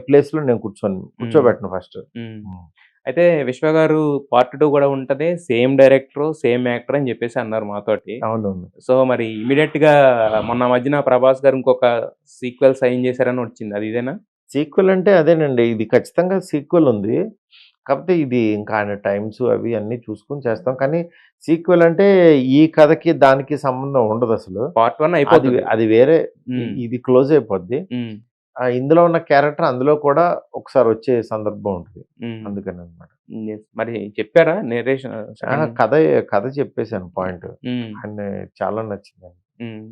[SPEAKER 2] ప్లేస్‌లో నేను
[SPEAKER 1] హ్మ్.
[SPEAKER 2] కూర్చోబెట్టను ఫస్ట్.
[SPEAKER 1] హ్మ్.
[SPEAKER 2] హ్మ్.
[SPEAKER 1] అయితే 'విశ్వ' గారు పార్ట్ 2 గూడా ఉంటది. సేమ్ డైరెక్టరు, సేమ్ యాక్టర్ అని జెప్పేసి అన్నారు మాతోటి.
[SPEAKER 2] అవునవును.
[SPEAKER 1] సో, మరి ఇమ్మీడియేట్‌గా మొన్న మధ్యన 'ప్రభాస్' గారు ఇంకొక సీక్వెల్ సైన్ జేశారని వచ్చింది. అది ఇదేనా?
[SPEAKER 2] సీక్వెల్ అంటే అదేనండి. ఇది ఖచ్చితంగా సీక్వెల్ ఉంది. కాకపోతే ఇది ఇంకా ఆయన టైమ్స్ అవి అన్నీ చూసుకొని చేస్తాం. కానీ సీక్వెల్ అంటే ఈ కథకి దానికి సంబంధం ఉండదసలు.
[SPEAKER 1] పార్ట్ 1
[SPEAKER 2] అది
[SPEAKER 1] అయిపోతది.
[SPEAKER 2] అది వేరే
[SPEAKER 1] హ్మ్.
[SPEAKER 2] ఇది క్లోజ్ అయిపోద్ది.
[SPEAKER 1] హ్మ్.
[SPEAKER 2] ఇందులో ఉన్న క్యారెక్టర్ అందులో కూడా ఒకసారి వచ్చే సందర్భం ఉంటది.
[SPEAKER 1] హ్మ్.
[SPEAKER 2] అందుకననమాట.
[SPEAKER 1] యెస్. మరి చెప్పారా నెరేషన్ సెకండ్?
[SPEAKER 2] కథ కథ చెప్పేసాను పాయింట్.
[SPEAKER 1] హ్మ్.
[SPEAKER 2] ఆయన చాలా నచ్చిందండి.
[SPEAKER 1] హ్మ్.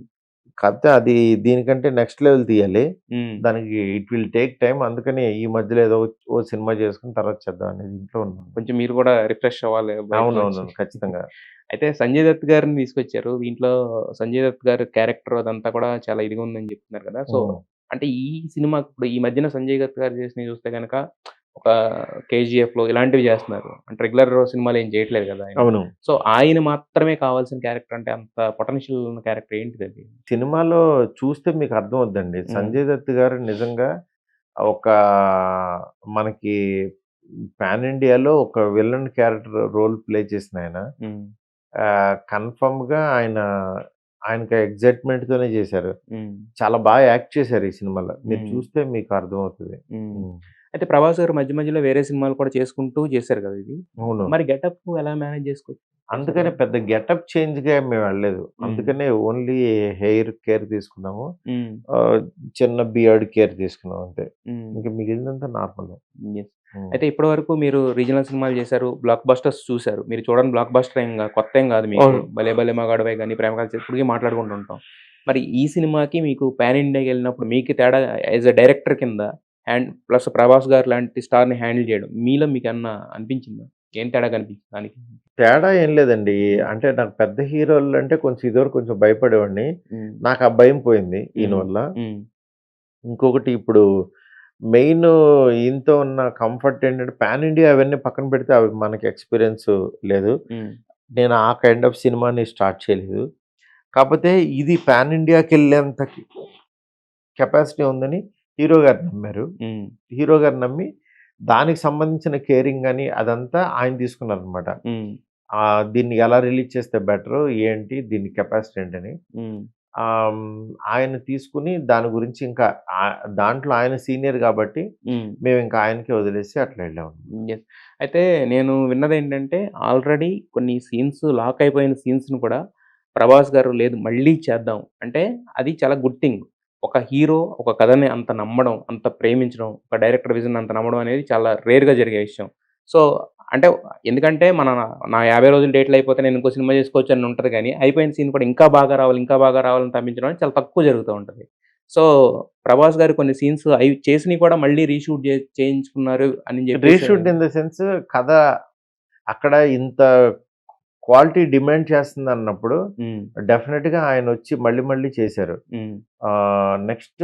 [SPEAKER 2] కాకపోతే అది దీనికంటే నెక్స్ట్ లెవెల్ తీయాలి.
[SPEAKER 1] హ్మ్.
[SPEAKER 2] దానికి ఇట్ విల్ టేక్ టైమ్. అందుకని ఈ మధ్యలో ఏదో ఓ సినిమా చేసుకొని తర్వాత చేద్దాం అనే దీంట్లో ఉన్నాను.
[SPEAKER 1] కొంచెం మీరు గూడా రిఫ్రెష్ అవ్వాలి బయటకొచ్చి.
[SPEAKER 2] అవునవునవును. ఖచ్చితంగా.
[SPEAKER 1] అయితే 'సంజయ్ దత్' గారిని తీసుకొచ్చారు. దీంట్లో 'సంజయ్ దత్' గారి క్యారెక్టర్ అదంతా కూడా చాలా ఇదిగా ఉందని చెప్తున్నారు కదా! సో,
[SPEAKER 2] హ్మ్.
[SPEAKER 1] అంటే ఈ సినిమాకి ఇప్పుడు ఈ మధ్యన 'సంజయ్ దత్' గారు చేసినవి చూస్తే గనక ఒక 'కేజీఎఫ్‌లో' ఇలాంటివి చేస్తున్నారు. అంటే రెగ్యులర్ సినిమాలు ఏం చేయట్లేదు కదా ఆయన.
[SPEAKER 2] అవును.
[SPEAKER 1] సో, ఆయన మాత్రమే కావాల్సిన క్యారెక్టర్ అంటే అంత పొటెన్షియల్ ఉన్న క్యారెక్టర్ ఏంటిదది?
[SPEAKER 2] సినిమాలో చూస్తే మీకు అర్థమవుద్దండి.
[SPEAKER 1] హ్మ్.
[SPEAKER 2] సంజయ్ దత్ గారు నిజంగా ఒక మనకి పాన్ ఇండియాలో ఒక విలన్ క్యారెక్టర్ రోల్ ప్లే చేసినాయన.
[SPEAKER 1] హ్మ్.
[SPEAKER 2] కన్ఫర్మ్‌గా ఆయనకి ఎక్సైట్‌మెంట్‌తోనే చేశారు.
[SPEAKER 1] హ్మ్.
[SPEAKER 2] చాలా బాగా యాక్ట్ చేశారు ఈ సినిమాలో. మీరు
[SPEAKER 1] హ్మ్.
[SPEAKER 2] చూస్తే మీకు అర్థమవుతది.
[SPEAKER 1] హ్మ్.
[SPEAKER 2] హ్మ్.
[SPEAKER 1] అయితే 'ప్రభాస్' గారు మధ్య మధ్యలో వేరే సినిమాలు కూడా చేసుకుంటూ చేశారు కదా ఇది.
[SPEAKER 2] అవును.
[SPEAKER 1] మరి గెటప్ ఎలా మేనేజ్ చేశారు?
[SPEAKER 2] అందుకనే పెద్ద గెటప్ చేంజ్‌గా మేమెళ్ళలేదు.
[SPEAKER 1] హ్మ్.
[SPEAKER 2] అందుకనే ఓన్లీ హెయిర్ కేర్ తీసుకున్నాము.
[SPEAKER 1] హ్మ్.
[SPEAKER 2] ఆహ్, చిన్న బియర్డ్ కేర్ తీసుకున్నాం అంతే.
[SPEAKER 1] హ్మ్.
[SPEAKER 2] ఇంక మిగిలినదంతా నార్మలే.
[SPEAKER 1] యెస్.
[SPEAKER 2] హ్మ్.
[SPEAKER 1] అయితే ఇప్పటి వరకు మీరు రీజనల్ సినిమాలు చేశారు. బ్లాక్ బస్టర్స్ చూసారు. మీరు చూడని బ్లాక్ బస్టర్ కొత్తేం గాదు మీకు.
[SPEAKER 2] అవును.
[SPEAKER 1] 'భలే భలే మగాడివే' గాని, 'ప్రేమ కథ' ఇప్పటికి మాట్లాడుకుంటూ ఉంటాం. మరి ఈ సినిమాకి మీకు పాన్ ఇండియాకెళ్ళినప్పుడు మీకు తేడా యాస్ ఎ డైరెక్టర్ కింద ప్లస్ 'ప్రభాస్' గారు లాంటి స్టార్‌ని హ్యాండిల్ చేయడం. మీలో మీకేమన్నా అనిపించిందా? ఏం తేడా కనిపించింది దానికి?
[SPEAKER 2] తేడా ఏం లేదండి.
[SPEAKER 1] హ్మ్.
[SPEAKER 2] అంటే నాకు పెద్ద హీరోలంటే కొంచెం ఇదివరకు కొంచెం భయపడేవాడిని.
[SPEAKER 1] హ్మ్.
[SPEAKER 2] నాకు ఆ భయం పోయింది ఈయన
[SPEAKER 1] హ్మ్.
[SPEAKER 2] వల్ల.
[SPEAKER 1] హ్మ్.
[SPEAKER 2] ఇంకొకటి ఇప్పుడు మెయిన్ ఈయనతో ఉన్న కంఫర్ట్ ఏంటంటే పాన్ ఇండియా అవన్నీ పక్కన పెడితే అవి మనకి ఎక్స్‌పీరియన్స్ లేదు.
[SPEAKER 1] హ్మ్.
[SPEAKER 2] నేను ఆ కైండ్ ఆఫ్ సినిమాని స్టార్ట్ చేయలేదు. కాపోతే ఇది పాన్ ఇండియాకెళ్ళేంత కెపాసిటీ ఉందని హీరో గారు నమ్మారు.
[SPEAKER 1] హ్మ్.
[SPEAKER 2] హీరో గారు నమ్మి దానికి సంబంధించిన కేరింగ్ గాని అదంతా ఆయన తీసుకున్నారనమాట.
[SPEAKER 1] హ్మ్.
[SPEAKER 2] దీన్ని ఎలా రిలీజ్ చేస్తే బెటరు? ఏంటి? దీని కెపాసిటీ ఏంటని.
[SPEAKER 1] హ్మ్.
[SPEAKER 2] ఆయన తీసుకొని దాని గురించి ఇంకా దాంట్లో ఆయన సీనియర్ గాబట్టి,
[SPEAKER 1] హ్మ్.
[SPEAKER 2] మేమింకా ఆయనకే వదిలేసి అట్లా వెళ్ళాము.
[SPEAKER 1] యెస్. అయితే నేను విన్నదేంటంటే ఆల్రెడీ కొన్ని సీన్స్ లాక్ అయిపోయిన సీన్స్‌ని కూడా ప్రభాస్ గారు లేదు మళ్ళీ చేద్దాం. అంటే అది చాలా గుడ్ థింగ్. ఒక హీరో ఒక కథని అంత నమ్మడం, అంత ప్రేమించడం, ఒక డైరెక్టర్ విజన్ అంత నమ్మడం అనేది చాలా రేర్‌గా జరిగే విషయం. సో, అంటే ఎందుకంటే నా 50 రోజులు డేట్లు అయిపోతే నేను ఇంకో సినిమా చేసుకోవచ్చు అని ఉంటది గానీ, అయిపోయిన సీన్ కూడా ఇంకా బాగా రావాలి, ఇంకా బాగా రావాలని తప్పించడం అనేది చాలా తక్కువ జరుగుతూ ఉంటది. సో, ప్రభాస్ గారు కొన్ని సీన్స్ అయి చేసినయి కూడా మళ్ళీ రీషూట్ చేయించుకున్నారు అని జెప్పేసి
[SPEAKER 2] రీషూట్ ఇన్ ద సెన్స్ కథ అక్కడ ఇంత క్వాలిటీ డిమాండ్ చేస్తుందన్నప్పుడు
[SPEAKER 1] హ్మ్.
[SPEAKER 2] డెఫినిట్‌గా ఆయనొచ్చి మళ్ళీ మళ్ళీ చేశారు.
[SPEAKER 1] హ్మ్.
[SPEAKER 2] నెక్స్ట్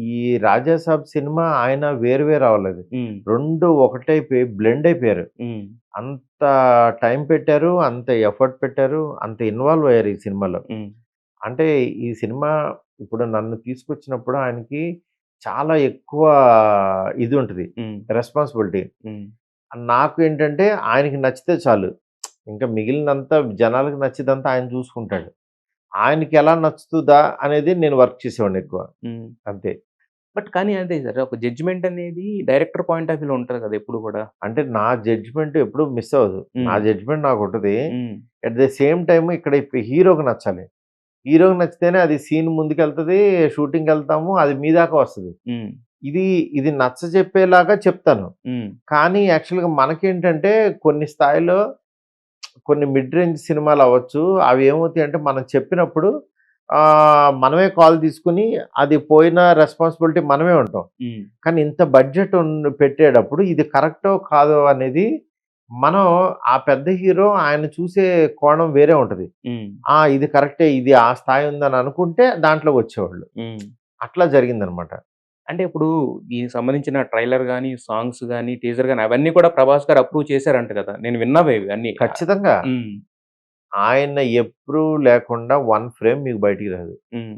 [SPEAKER 2] ఈ 'రాజా సాబ్' సినిమా ఆయన వేరు వేరు అవ్వలేదు.
[SPEAKER 1] హ్మ్.
[SPEAKER 2] 2 ఒకటైపోయి బ్లెండ్ అయిపోయారు.
[SPEAKER 1] హ్మ్.
[SPEAKER 2] అంత టైం పెట్టారు, అంత ఎఫర్ట్ పెట్టారు, అంత ఇన్వాల్వ్ అయ్యారు ఈ సినిమాలో.
[SPEAKER 1] హ్మ్.
[SPEAKER 2] అంటే ఈ సినిమా ఇప్పుడు నన్ను తీసుకొచ్చినప్పుడు ఆయనకి చాలా ఎక్కువ ఇది ఉంటది.
[SPEAKER 1] హ్మ్.
[SPEAKER 2] రెస్పాన్సిబిలిటీ.
[SPEAKER 1] హ్మ్.
[SPEAKER 2] నాకు ఏంటంటే ఆయనకి నచ్చితే చాలు. ఇంకా మిగిలినంతా జనాలకి నచ్చిదంతా ఆయన చూసుకుంటాడు. ఆయనకి ఎలా నచ్చుతదా అనేది నేను వర్క్ చేసేవాడిని ఎక్కువ.
[SPEAKER 1] హ్మ్.
[SPEAKER 2] అంతే.
[SPEAKER 1] బట్ కానీ అదే సార్ ఒక జడ్జ్‌మెంట్ అనేది డైరెక్టర్ పాయింట్ ఆఫ్ వ్యూలో ఉంటది కదా! ఎప్పుడు కూడా.
[SPEAKER 2] అంటే నా జడ్జ్‌మెంట్ ఎప్పుడు మిస్ అవ్వదు. నా
[SPEAKER 1] హ్మ్.
[SPEAKER 2] జడ్జ్‌మెంట్ నాకుంటది.
[SPEAKER 1] హ్మ్.
[SPEAKER 2] అట్ ద సేమ్ టైమ్ ఇక్కడ హీరోకి నచ్చాలి. హీరోకి నచ్చితేనే అది సీన్ ముందుకెళ్తది. షూటింగ్‌కెళ్తాము. అది మీ దాకా వస్తది.
[SPEAKER 1] హ్మ్.
[SPEAKER 2] ఇది ఇది నచ్చజెప్పేలాగా చెప్తాను.
[SPEAKER 1] హ్మ్.
[SPEAKER 2] కానీ యాక్చువల్‌గా మనకేంటంటే కొన్ని స్థాయిలో కొన్ని మిడ్ రేంజ్ సినిమాలవ్వచ్చు. అవి ఏమవుతాయంటే మనం చెప్పినప్పుడు మనమే కాల్ తీసుకొని అది పోయిన రెస్పాన్సిబిలిటీ మనమే ఉంటాం.
[SPEAKER 1] హ్మ్.
[SPEAKER 2] కానీ ఇంత బడ్జెట్ పెట్టేటప్పుడు ఇది కరెక్టో కాదో అనేది మనం ఆ పెద్ద హీరో ఆయన చూసే కోణం వేరే ఉంటది.
[SPEAKER 1] హ్మ్.
[SPEAKER 2] ఇది కరెక్టే. ఇది ఆ స్థాయి ఉందని అనుకుంటే దాంట్లోకొచ్చేవాళ్ళు.
[SPEAKER 1] హ్మ్.
[SPEAKER 2] అట్లా జరిగిందనమాట.
[SPEAKER 1] అంటే ఇప్పుడు దీనికి సంబంధించిన ట్రైలర్ గాని, సాంగ్స్ గాని, టీజర్ గాని అవన్నీ కూడా ప్రభాస్ గారు అప్రూవ్ చేసారంట కదా! నేను విన్నవే ఇవన్నీ.
[SPEAKER 2] ఖచ్చితంగా.
[SPEAKER 1] హ్మ్.
[SPEAKER 2] ఆయన అప్రూవ్ లేకుండా 1 ఫ్రేమ్ మీకు బయటికి రాదు.
[SPEAKER 1] హ్మ్.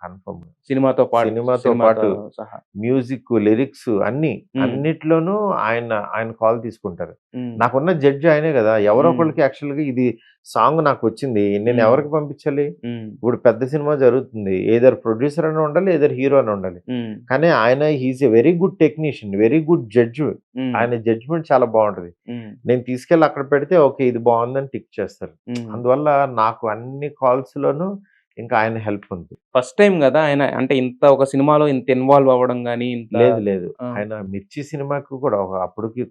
[SPEAKER 2] కన్ఫర్మ్.
[SPEAKER 1] సినిమాతో
[SPEAKER 2] సినిమాతో పాటు
[SPEAKER 1] సహా.
[SPEAKER 2] మ్యూజిక్, లిరిక్స్ అన్నీ.
[SPEAKER 1] హ్మ్.
[SPEAKER 2] అన్నిట్లోనూ ఆయన కాల్ తీసుకుంటారు.
[SPEAKER 1] హ్మ్.
[SPEAKER 2] నాకున్న జడ్జ్ ఆయనే గదా! ఎవరో
[SPEAKER 1] హ్మ్.
[SPEAKER 2] ఒకళ్ళకి యాక్చువల్‌గా ఇది సాంగ్ నాకొచ్చింది. నేను
[SPEAKER 1] హ్మ్.
[SPEAKER 2] ఎవరికి పంపించాలి?
[SPEAKER 1] హ్మ్.
[SPEAKER 2] ఇప్పుడు పెద్ద సినిమా జరుగుతుంది. ఎయిదర్ ప్రొడ్యూసర్ అన్నా ఉండాలి. ఎయిదర్ హీరో అన్నా ఉండాలి.
[SPEAKER 1] హ్మ్.
[SPEAKER 2] కానీ ఆయన is a very good technician. Very good judge.
[SPEAKER 1] హ్మ్.
[SPEAKER 2] ఆయన జడ్జ్‌మెంట్ చాలా బావుంటది.
[SPEAKER 1] హ్మ్.
[SPEAKER 2] నేను తీసుకెళ్ళి అక్కడ పెడితే ఓకే. ఇది బావుందని టిక్ చేస్తారు.
[SPEAKER 1] హ్మ్.
[SPEAKER 2] అందువల్ల నాకు అన్ని కాల్స్‌లోనూ ఇంకా ఆయన హెల్ప్ ఉంది.
[SPEAKER 1] ఫస్ట్ టైమ్ గదా! ఆయన అంటే ఇంత ఒక సినిమాలో ఇంత ఇన్వాల్వ్ అవ్వడం గాని, ఇంత
[SPEAKER 2] లేదు.
[SPEAKER 1] ఆ!
[SPEAKER 2] ఆయన 'మిర్చి' సినిమాకి కూడా అప్పటికి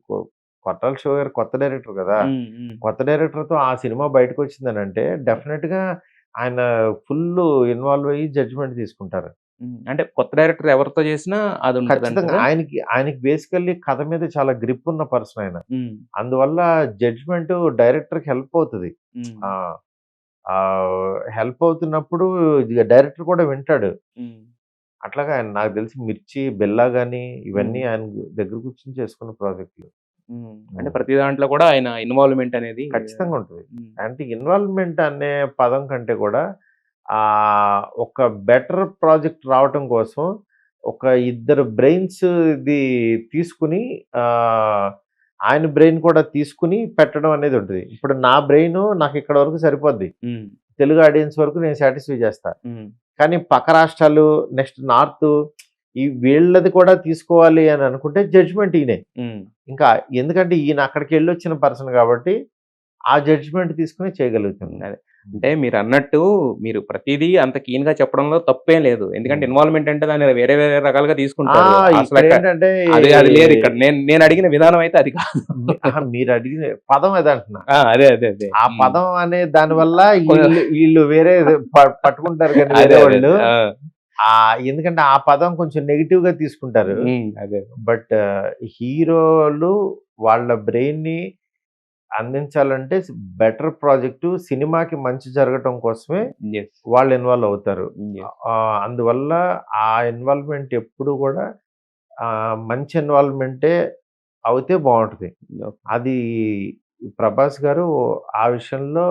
[SPEAKER 2] కొట్టాల శివ గారు కొత్త డైరెక్టర్ గదా!
[SPEAKER 1] హ్మ్. హ్మ్.
[SPEAKER 2] కొత్త డైరెక్టర్‌తో ఆ సినిమా బయటకొచ్చిందనంటే డెఫినిట్‌గా ఆయన ఫుల్లు ఇన్వాల్వ్ అయ్యి జడ్జ్‌మెంట్ తీసుకుంటారు.
[SPEAKER 1] హ్మ్. అంటే కొత్త డైరెక్టర్ ఎవరితో చేసినా
[SPEAKER 2] ఖచ్చితంగా
[SPEAKER 1] అదుంటదంటారా?
[SPEAKER 2] ఆయనకి బేసికల్లీ కథ మీద చాలా గ్రిప్ ఉన్న పర్సన్ ఆయన.
[SPEAKER 1] హ్మ్.
[SPEAKER 2] అందువల్ల జడ్జ్‌మెంట్ డైరెక్టర్‌కి హెల్ప్ అవుతది.
[SPEAKER 1] హ్మ్.
[SPEAKER 2] ఆ! హెల్ప్ అవుతున్నప్పుడు డైరెక్టర్ కూడా వింటాడు.
[SPEAKER 1] హ్మ్.
[SPEAKER 2] అట్లాగా ఆయన నాకు తెలిసి 'మిర్చి', 'బెల్లా' గాని
[SPEAKER 1] హ్మ్.
[SPEAKER 2] ఇవన్నీ ఆయన దగ్గర కూర్చొని చేసుకున్న ప్రాజెక్ట్‌లు.
[SPEAKER 1] హ్మ్. అంటే
[SPEAKER 2] హ్మ్.
[SPEAKER 1] ప్రతి దాంట్లో కూడా ఆయన ఇన్వాల్వ్‌మెంట్ అనేది
[SPEAKER 2] ఖచ్చితంగా ఉంటది.
[SPEAKER 1] హ్మ్.
[SPEAKER 2] అంటే ఇన్వాల్వ్‌మెంట్ అనే పదం కంటే కూడా ఒక బెటర్ ప్రాజెక్ట్ రావటం కోసం ఒక ఇద్దరు బ్రెయిన్స్‌ది తీసుకొని ఆహ్, ఆయన బ్రెయిన్ కూడా తీసుకొని పెట్టడం అనేది ఉంటది. ఇప్పుడు నా బ్రెయిను నాకిక్కడి వరకు సరిపోద్ది.
[SPEAKER 1] హ్మ్.
[SPEAKER 2] తెలుగు ఆడియన్స్ వరకు నేను సాటిస్ఫై చేస్తా.
[SPEAKER 1] హ్మ్.
[SPEAKER 2] కానీ పక్క రాష్ట్రాలు, నెక్స్ట్ నార్తు వీళ్ళది కూడా తీసుకోవాలి అని అనుకుంటే జడ్జ్‌మెంట్ ఈయనే.
[SPEAKER 1] హ్మ్.
[SPEAKER 2] ఇంకా ఎందుకంటే ఈయన అక్కడికెళ్ళొచ్చిన పర్సన్ గాబట్టి, ఆ జడ్జ్‌మెంట్ తీసుకొని చేయగలుగుతాను.
[SPEAKER 1] అదే.
[SPEAKER 2] హ్మ్.
[SPEAKER 1] అంటే మీరన్నట్టు మీరు ప్రతీదీ అంత కీన్‌గా చెప్పడంలో తప్పేం లేదు. ఎందుకంటే
[SPEAKER 2] హ్మ్.
[SPEAKER 1] ఇన్వాల్వ్‌మెంట్ అంటే దాన్ని వేరే వేరే రకాలుగా
[SPEAKER 2] ఆ!
[SPEAKER 1] తీసుకుంటారు.
[SPEAKER 2] ఇక్కడేంటంటే
[SPEAKER 1] అది అది లేదిక్కడ. నేను అడిగిన విధానం అయితే అది కాదు.
[SPEAKER 2] మీరడిగిన పదం అదంటున్నా.
[SPEAKER 1] ఆ! అదే.
[SPEAKER 2] ఆ
[SPEAKER 1] హ్మ్.
[SPEAKER 2] పదం అనే దాని వల్ల
[SPEAKER 1] కొ
[SPEAKER 2] ఈళ్ళు వేరే పట్టుకుంటారు గానీ వేరే
[SPEAKER 1] అదే.
[SPEAKER 2] వాళ్ళు.
[SPEAKER 1] ఆ!
[SPEAKER 2] ఎందుకంటే ఆ పదం కొంచెం నెగెటివ్‌గా తీసుకుంటారు.
[SPEAKER 1] హ్మ్. అదే.
[SPEAKER 2] బట్ హీరోలు వాళ్ళ బ్రెయిన్‌ని అందించాలంటే బెటర్ ప్రాజెక్టు సినిమాకి మంచి జరగటం కోసమే
[SPEAKER 1] యెస్.
[SPEAKER 2] వాళ్ళు ఇన్వాల్వ్ అవుతారు.
[SPEAKER 1] యెస్.
[SPEAKER 2] అందువల్ల ఆ ఇన్వాల్వ్‌మెంట్ ఎప్పుడు గూడా మంచి ఇన్వాల్వ్‌మెంటే అవుతే బావుంటది.
[SPEAKER 1] ఓకే.
[SPEAKER 2] అది 'ప్రభాస్' గారు ఆ విషయంలో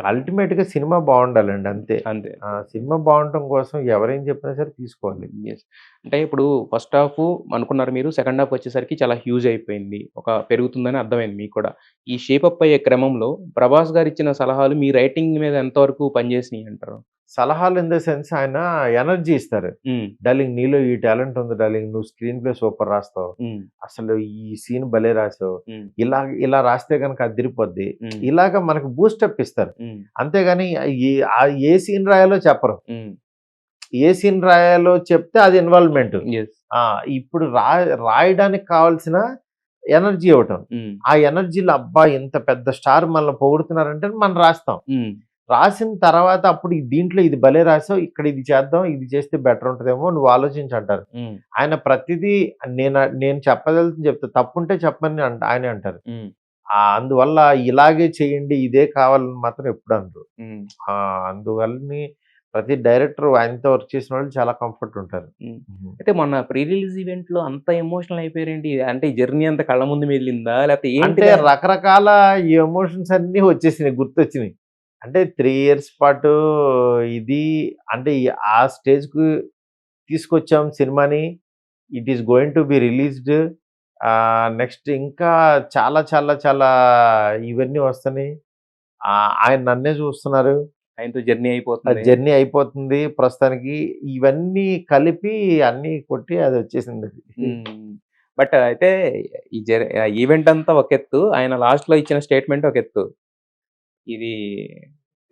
[SPEAKER 2] అల్టిమేట్‌గా సినిమా బావుండాలండి అంతే.
[SPEAKER 1] అంతే.
[SPEAKER 2] సినిమా బావుండటం కోసం ఎవరేం చెప్పినా సరే తీసుకోవాలి.
[SPEAKER 1] యెస్. అంటే ఇప్పుడు ఫస్ట్ హాఫు అనుకున్నారు మీరు. సెకండ్ హాఫ్ వచ్చేసరికి చాలా హ్యూజ్ అయిపోయింది. పెరుగుతుందని అర్థమైంది మీకు కూడా. ఈ షేప్ అప్ అయ్యే క్రమంలో 'ప్రభాస్' గారిచ్చిన సలహాలు మీ రైటింగ్ మీద ఎంతవరకు పనిచేసినియి అంటారు?
[SPEAKER 2] సలహాలు ఇన్ ద సెన్స్ ఆయన ఎనర్జీ ఇస్తారు.
[SPEAKER 1] హ్మ్.
[SPEAKER 2] డార్లింగ్ నీలో ఈ టాలెంట్ ఉంది డార్లింగ్. నువ్వు స్క్రీన్ ప్లే సూపర్ రాస్తావు.
[SPEAKER 1] హ్మ్.
[SPEAKER 2] అసలు ఈ సీన్ భలే రాసావు.
[SPEAKER 1] హ్మ్.
[SPEAKER 2] ఇలా ఇలా రాస్తే గనక అదిరిపోద్ది.
[SPEAKER 1] హ్మ్.
[SPEAKER 2] ఇలాగ మనకు బూస్టప్ ఇస్తారు.
[SPEAKER 1] హ్మ్.
[SPEAKER 2] అంతేగాని ఏ సీన్ రాయాలో చెప్పరు.
[SPEAKER 1] హ్మ్.
[SPEAKER 2] ఏ సీన్ రాయాలో చెప్తే అది ఇన్వాల్వ్‌మెంట్.
[SPEAKER 1] యెస్.
[SPEAKER 2] ఆ! ఇప్పుడు రాయడానికి కావాల్సిన ఎనర్జీ ఇవ్వటం.
[SPEAKER 1] హ్మ్.
[SPEAKER 2] ఆ ఎనర్జీలో అబ్బా! ఇంత పెద్ద స్టార్ మనల్ని పొగుడుతున్నారంటే మనం రాస్తాం.
[SPEAKER 1] హ్మ్.
[SPEAKER 2] రాసిన తర్వాత అప్పుడు దీంట్లో ఇది భలే రాసావు. ఇక్కడ ఇది చేద్దాం. ఇది చేస్తే బెటర్ ఉంటదేమో నువ్వు ఆలోచించు అంటారు.
[SPEAKER 1] హ్మ్.
[SPEAKER 2] ఆయన ప్రతిదీ నేను చెప్పదలుచుకుంది చెప్తా. తప్పుంటే చెప్పమని ఆయనే అంటారు.
[SPEAKER 1] హ్మ్.
[SPEAKER 2] అందువల్ల ఇలాగే చేయండి. ఇదే కావాలని మాత్రం ఎప్పుడు అనరు.
[SPEAKER 1] హ్మ్.
[SPEAKER 2] అందువల్లని ప్రతి డైరెక్టర్ ఆయనతో వర్క్ చేసిన వాళ్ళు చాలా కంఫర్ట్ ఉంటారు.
[SPEAKER 1] హ్మ్.
[SPEAKER 2] హుహు.
[SPEAKER 1] అయితే మొన్న ప్రీ రిలీజ్ ఈవెంట్‌లో అంత ఎమోషనల్ అయిపోయారేంటి? అంటే ఈ జర్నీ అంతా కళ్ళ ముందు మెదిలిందా? లేకపోతే
[SPEAKER 2] అంటే
[SPEAKER 1] ఏంటిదా?
[SPEAKER 2] రకరకాల ఎమోషన్స్ అన్నీ వచ్చేసినాయి. గుర్తొచ్చినియి. అంటే 3 ఇయర్స్ పాటు ఇది అంటే ఆ స్టేజ్‌కి తీసుకొచ్చాం సినిమాని. It is going to be released. Next ఇంకా చాలా చాలా చాలా ఇవన్నీ వస్తున్నాయి. ఆయన నన్నే చూస్తున్నారు.
[SPEAKER 1] ఆయనతో జర్నీ
[SPEAKER 2] ఆ
[SPEAKER 1] అయిపోతుంది.
[SPEAKER 2] జర్నీ అయిపోతుంది ప్రస్తుతానికి. ఇవన్నీ కలిపి అన్నీ కొట్టి అదొచ్చేసిందది.
[SPEAKER 1] హ్మ్. బట్ అయితే ఆ ఈవెంట్ అంతా ఒక ఎత్తు. ఆయన లాస్ట్‌లో ఇచ్చిన స్టేట్‌మెంట్ ఒక ఎత్తు. ఇది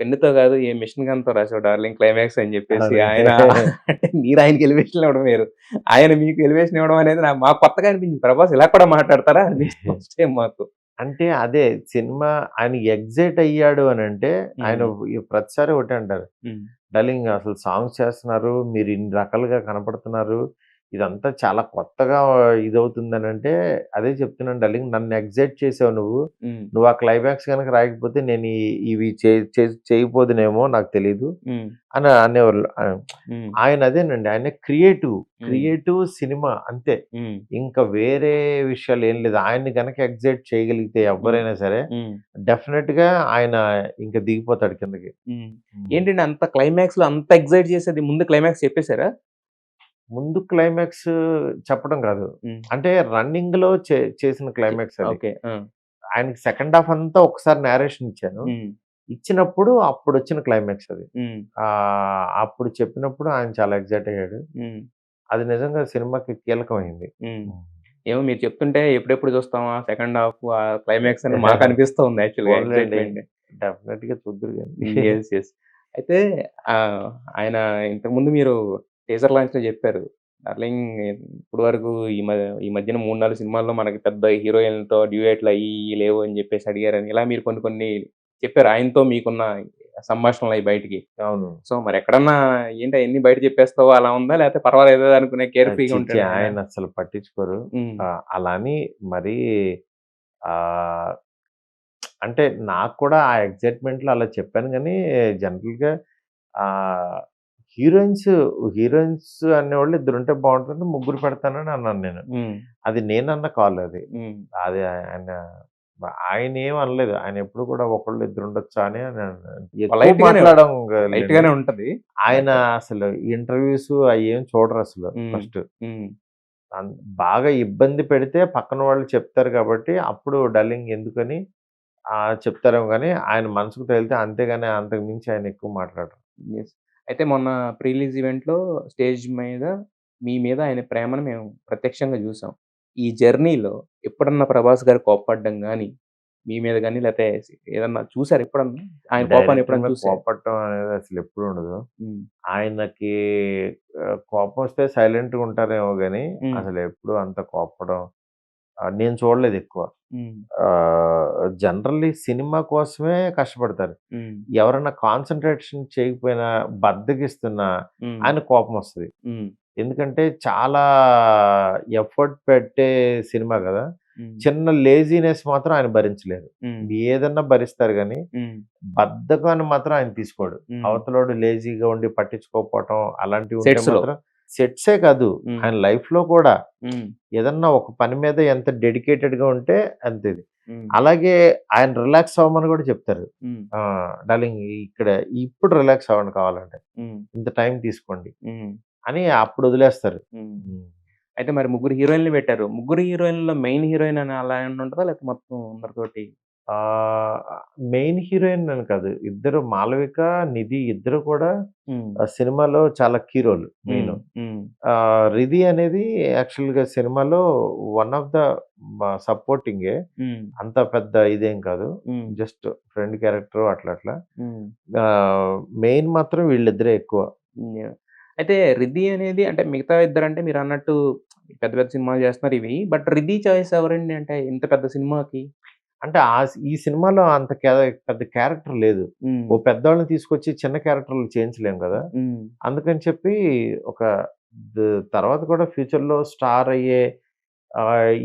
[SPEAKER 1] పెన్నుతో కాదు ఏ మెషిన్ గన్‌తో రాసావు డార్లింగ్ క్లైమాక్స్ అని చెప్పేసి
[SPEAKER 2] అవును.
[SPEAKER 1] ఆయన అంటే మీరు ఆయనకి ఎలివేషన్ ఇవ్వడం వేరు. ఆయన మీకు ఎలివేషన్ ఇవ్వడం అనేది మాకు కొత్తగా అనిపించింది. 'ప్రభాస్' ఇలా కూడా మాట్లాడతారా అనిపించింది ఫస్ట్ టైమ్ మాకు.
[SPEAKER 2] అంటే అదే సినిమా ఆయన ఎక్సైట్ అయ్యాడు అనంటే ఆయన
[SPEAKER 1] హ్మ్.
[SPEAKER 2] ప్రతిసారి ఒకటే అంటారు.
[SPEAKER 1] హ్మ్.
[SPEAKER 2] డార్లింగ్ అసలు సాంగ్స్ చేస్తున్నారు. మీరు ఇన్ని రకాలుగా కనపడుతున్నారు. ఇదంతా చాలా కొత్తగా ఇదవుతుందనంటే అదే చెప్తున్నాను డార్లింగ్ నన్ను ఎక్సైట్ చేసావు నువ్వు.
[SPEAKER 1] హ్మ్.
[SPEAKER 2] నువ్వు ఆ క్లైమాక్స్ గనక రాయకపోతే నేను ఇవి చేయకపోదునేమో నాకు తెలీదు
[SPEAKER 1] హ్మ్.
[SPEAKER 2] అని అనేవాళ్ళు.
[SPEAKER 1] హ్మ్.
[SPEAKER 2] ఆయన అదేనండి. ఆయన క్రియేటివ్.
[SPEAKER 1] హ్మ్.
[SPEAKER 2] క్రియేటివ్ సినిమా అంతే.
[SPEAKER 1] హ్మ్.
[SPEAKER 2] ఇంకా వేరే విషయాలేం లేదు. ఆయన్ని గనక ఎక్సైట్ చేయగలిగితే
[SPEAKER 1] హ్మ్.
[SPEAKER 2] ఎవ్వరైనా సరే
[SPEAKER 1] హ్మ్.
[SPEAKER 2] డెఫినిట్‌గా ఆయన ఇంక దిగిపోతాడు కిందకి.
[SPEAKER 1] హ్మ్.
[SPEAKER 2] హ్మ్.
[SPEAKER 1] ఏంటండి అంత క్లైమాక్స్‌లో అంత ఎక్సైట్ చేసేది ముందు క్లైమాక్స్ చెప్పేసారా?
[SPEAKER 2] ముందు క్లైమాక్స్ చెప్పడం కాదు.
[SPEAKER 1] హ్మ్.
[SPEAKER 2] అంటే రన్నింగ్‌లో చేసిన
[SPEAKER 1] చె
[SPEAKER 2] క్లైమాక్స్ అది.
[SPEAKER 1] ఓకే. ఆ!
[SPEAKER 2] ఆయనకి సెకండ్ హాఫ్ అంతా ఒకసారి నేరేషన్ ఇచ్చాను.
[SPEAKER 1] హ్మ్.
[SPEAKER 2] ఇచ్చినప్పుడు అప్పుడొచ్చిన క్లైమాక్స్ అది.
[SPEAKER 1] హ్మ్.
[SPEAKER 2] అప్పుడు చెప్పినప్పుడు ఆయన చాలా ఎక్సైట్ అయ్యాడు.
[SPEAKER 1] హ్మ్.
[SPEAKER 2] అది నిజంగా సినిమాకి కీలకమైంది.
[SPEAKER 1] హ్మ్.
[SPEAKER 2] హ్మ్.
[SPEAKER 1] ఏమో మీరు చెప్తుంటే ఎప్పుడెప్పుడు చూస్తామా సెకండ్ హాఫ్ ఆ క్లైమాక్స్ అని మాకు అనిపిస్తూ ఉంది యాక్చువల్‌గా
[SPEAKER 2] పోన్లెండి.
[SPEAKER 1] ఎక్సైట్‌మెంట్.
[SPEAKER 2] డెఫినిట్‌గా చూద్దురు గాని.
[SPEAKER 1] యెస్. యెస్. అయితే ఆయన ఇంతకుముందు మీరు టీజర్ లాంచ్‌లో చెప్పారు. డార్లింగ్ ఇప్పటి వరకు ఈ మధ్యన 3, 4 సినిమాల్లో మనకి పెద్ద హీరోయిన్‌లతో డ్యూయెట్లు అయ్యి ఇయ్యి లేవు అని చెప్పేసి అడిగారని. ఇలా మీరు కొన్ని కొన్ని చెప్పారు. ఆయనతో మీకున్న సంభాషణలయి బయటికి.
[SPEAKER 2] అవును.
[SPEAKER 1] సో, మరెక్కడన్నా ఏంటి అయన్నీ బయట చెప్పేస్తావా అలా ఉందా? లేకపోతే పర్వాలేదు అనుకునే కేర్ ఫ్రీగా
[SPEAKER 2] ఛీ! ఛీ!
[SPEAKER 1] ఉంటాడా ఆయన?
[SPEAKER 2] ఆయనసలు పట్టించుకోరు.
[SPEAKER 1] హ్మ్.
[SPEAKER 2] అలా అని మరీ ఆహ్, అంటే నాకు కూడా ఆ ఎక్సైట్‌మెంట్‌లో అలా చెప్పాను గానీ, జనరల్‌గా ఆహ్, హీరోయిన్స్, హీరోయిన్స్ అనేవాళ్ళు ఇద్దరుంటే బావుంటుంది. ముగ్గురు పెడతానని అన్నాను నేను.
[SPEAKER 1] హ్మ్.
[SPEAKER 2] అది నేనన్న కాల్ అది.
[SPEAKER 1] హ్మ్.
[SPEAKER 2] అది ఆయనేమి అనలేదు. ఆయనెప్పుడు కూడా ఒకళ్ళు ఇద్దరుండొచ్చా అని ఎక్కువ
[SPEAKER 1] లైట్‌గానే
[SPEAKER 2] మాట్లాడడం లేండి.
[SPEAKER 1] లైట్‌గానే ఉంటది.
[SPEAKER 2] ఆయన
[SPEAKER 1] బట్
[SPEAKER 2] అసలు ఇంటర్‌వ్యూస్ అయ్యేం చూడరసలు
[SPEAKER 1] హ్మ్.
[SPEAKER 2] ఫస్ట్.
[SPEAKER 1] హ్మ్.
[SPEAKER 2] అన్ బాగా ఇబ్బంది పెడితే పక్కన వాళ్ళు చెప్తారు కాబట్టి, అప్పుడు డల్లింగ్ ఎందుకని చెప్తారేమో గానీ, ఆయన మనసుకు తగిలితే అంతేగాని అంతకు మించి ఆయన ఎక్కువ మాట్లాడరు.
[SPEAKER 1] యెస్. అయితే మొన్న ప్రీ రిలీజ్ ఈవెంట్‌లో స్టేజ్ మీద మీ మీద ఆయన ప్రేమను మేము ప్రత్యక్షంగా జూసాం. ఈ జర్నీలో ఎప్పుడన్నా 'ప్రభాస్' గారు కోప్పడడం గాని, మీ మీద గాని లేతే ఏదన్నా చూసారా ఎప్పుడన్నా? ఆయన కోపాన్ని
[SPEAKER 2] డైరెక్టర్
[SPEAKER 1] ఎప్పుడన్నా
[SPEAKER 2] మీద
[SPEAKER 1] చూసారా?
[SPEAKER 2] కోపడటం అనేది అసలెప్పుడు ఉండదు.
[SPEAKER 1] హ్మ్.
[SPEAKER 2] ఆయనకి కోపమొస్తే సైలెంట్‌గా ఉంటారేమో గానీ,
[SPEAKER 1] హ్మ్.
[SPEAKER 2] అసలెప్పుడు అంత కోప్పడం నేను చూడలేదెక్కువ.
[SPEAKER 1] హ్మ్.
[SPEAKER 2] జనరల్లీ సినిమా కోసమే కష్టపడతారు.
[SPEAKER 1] హ్మ్.
[SPEAKER 2] ఎవరన్నా కాన్సంట్రేషన్ చేయకపోయినా, బద్ధకిస్తున్నా
[SPEAKER 1] హ్మ్.
[SPEAKER 2] ఆయనకు కోపమొస్తది.
[SPEAKER 1] హ్మ్.
[SPEAKER 2] ఎందుకంటే చాలా ఎఫర్ట్ పెట్టే సినిమా గదా!
[SPEAKER 1] హ్మ్.
[SPEAKER 2] చిన్న లేజీనెస్ మాత్రం ఆయన భరించలేరు.
[SPEAKER 1] హ్మ్.
[SPEAKER 2] ఏదన్నా భరిస్తారు గానీ,
[SPEAKER 1] హ్మ్.
[SPEAKER 2] బద్ధకాన్ని మాత్రం ఆయన తీసుకోడు.
[SPEAKER 1] హ్మ్.
[SPEAKER 2] అవతలోడు లేజీగా ఉండి పట్టించుకోకపోవటం అలాంటివి ఉంటే
[SPEAKER 1] సెట్స్‌లో.
[SPEAKER 2] మాత్రం సెట్సే కాదు,
[SPEAKER 1] హ్మ్.
[SPEAKER 2] ఆయన లైఫ్‌లో కూడా
[SPEAKER 1] హ్మ్.
[SPEAKER 2] ఏదన్నా ఒక పని మీద ఎంత డెడికేటెడ్‌గా ఉంటే అంతే ఇది.
[SPEAKER 1] హ్మ్.
[SPEAKER 2] అలాగే ఆయన రిలాక్స్ అవ్వమని కూడా చెప్తారు.
[SPEAKER 1] హ్మ్.
[SPEAKER 2] డార్లింగ్ ఇక్కడ ఇప్పుడు రిలాక్స్ అవ్వండి కావాలంటే.
[SPEAKER 1] హ్మ్.
[SPEAKER 2] ఇంత టైం తీసుకోండి
[SPEAKER 1] హ్మ్.
[SPEAKER 2] అని అప్పుడు వదిలేస్తారు.
[SPEAKER 1] హ్మ్.
[SPEAKER 2] హ్మ్.
[SPEAKER 1] అయితే మరి ముగ్గురు హీరోయిన్‌లు పెట్టారు. ముగ్గురు హీరోయిన్‌లో మెయిన్ హీరోయిన్ అని అలా ఏమన్నా ఉంటదా? లేకపోతే మొత్తం అందరితోటి
[SPEAKER 2] ఆహ్, మెయిన్ హీరోయిన్ అని కాదు. ఇద్దరు 'మాళవిక', 'నిధి' ఇద్దరు కూడా
[SPEAKER 1] హ్మ్.
[SPEAKER 2] సినిమాలో చాలా కీ రోల్
[SPEAKER 1] హ్మ్.
[SPEAKER 2] మెయిను.
[SPEAKER 1] హ్మ్.
[SPEAKER 2] 'రిధి' అనేది యాక్చువల్‌గా సినిమాలో వన్ ఆఫ్ ద సపోర్టింగే.
[SPEAKER 1] హ్మ్.
[SPEAKER 2] అంత పెద్ద ఇదేం కాదు.
[SPEAKER 1] హ్మ్.
[SPEAKER 2] జస్ట్ ఫ్రెండ్ క్యారెక్టర్ అట్లా అట్లా.
[SPEAKER 1] హ్మ్.
[SPEAKER 2] మెయిన్ మాత్రం వీళ్ళిద్దరే ఎక్కువ.
[SPEAKER 1] యాహ్! అయితే 'రిద్ధి' అనేది అంటే మిగతా ఇద్దరంటే మీరన్నట్టు పెద్ద పెద్ద సినిమాలు చేస్తున్నారు ఇవి. బట్ 'రిద్ధి' చాయిస్ ఎవరండి? అంటే ఇంత పెద్ద సినిమాకి?
[SPEAKER 2] అంటే ఈ సినిమాలో అంత పెద్ద క్యారెక్టర్ లేదు.
[SPEAKER 1] హ్మ్.
[SPEAKER 2] ఓ పెద్దోళ్ళని తీసుకొచ్చి చిన్న క్యారెక్టర్‌లు చేయించలేం గదా!
[SPEAKER 1] హ్మ్.
[SPEAKER 2] అందుకని చెప్పి ఒక ద తర్వాత కూడా ఫ్యూచర్‌లో స్టార్ అయ్యే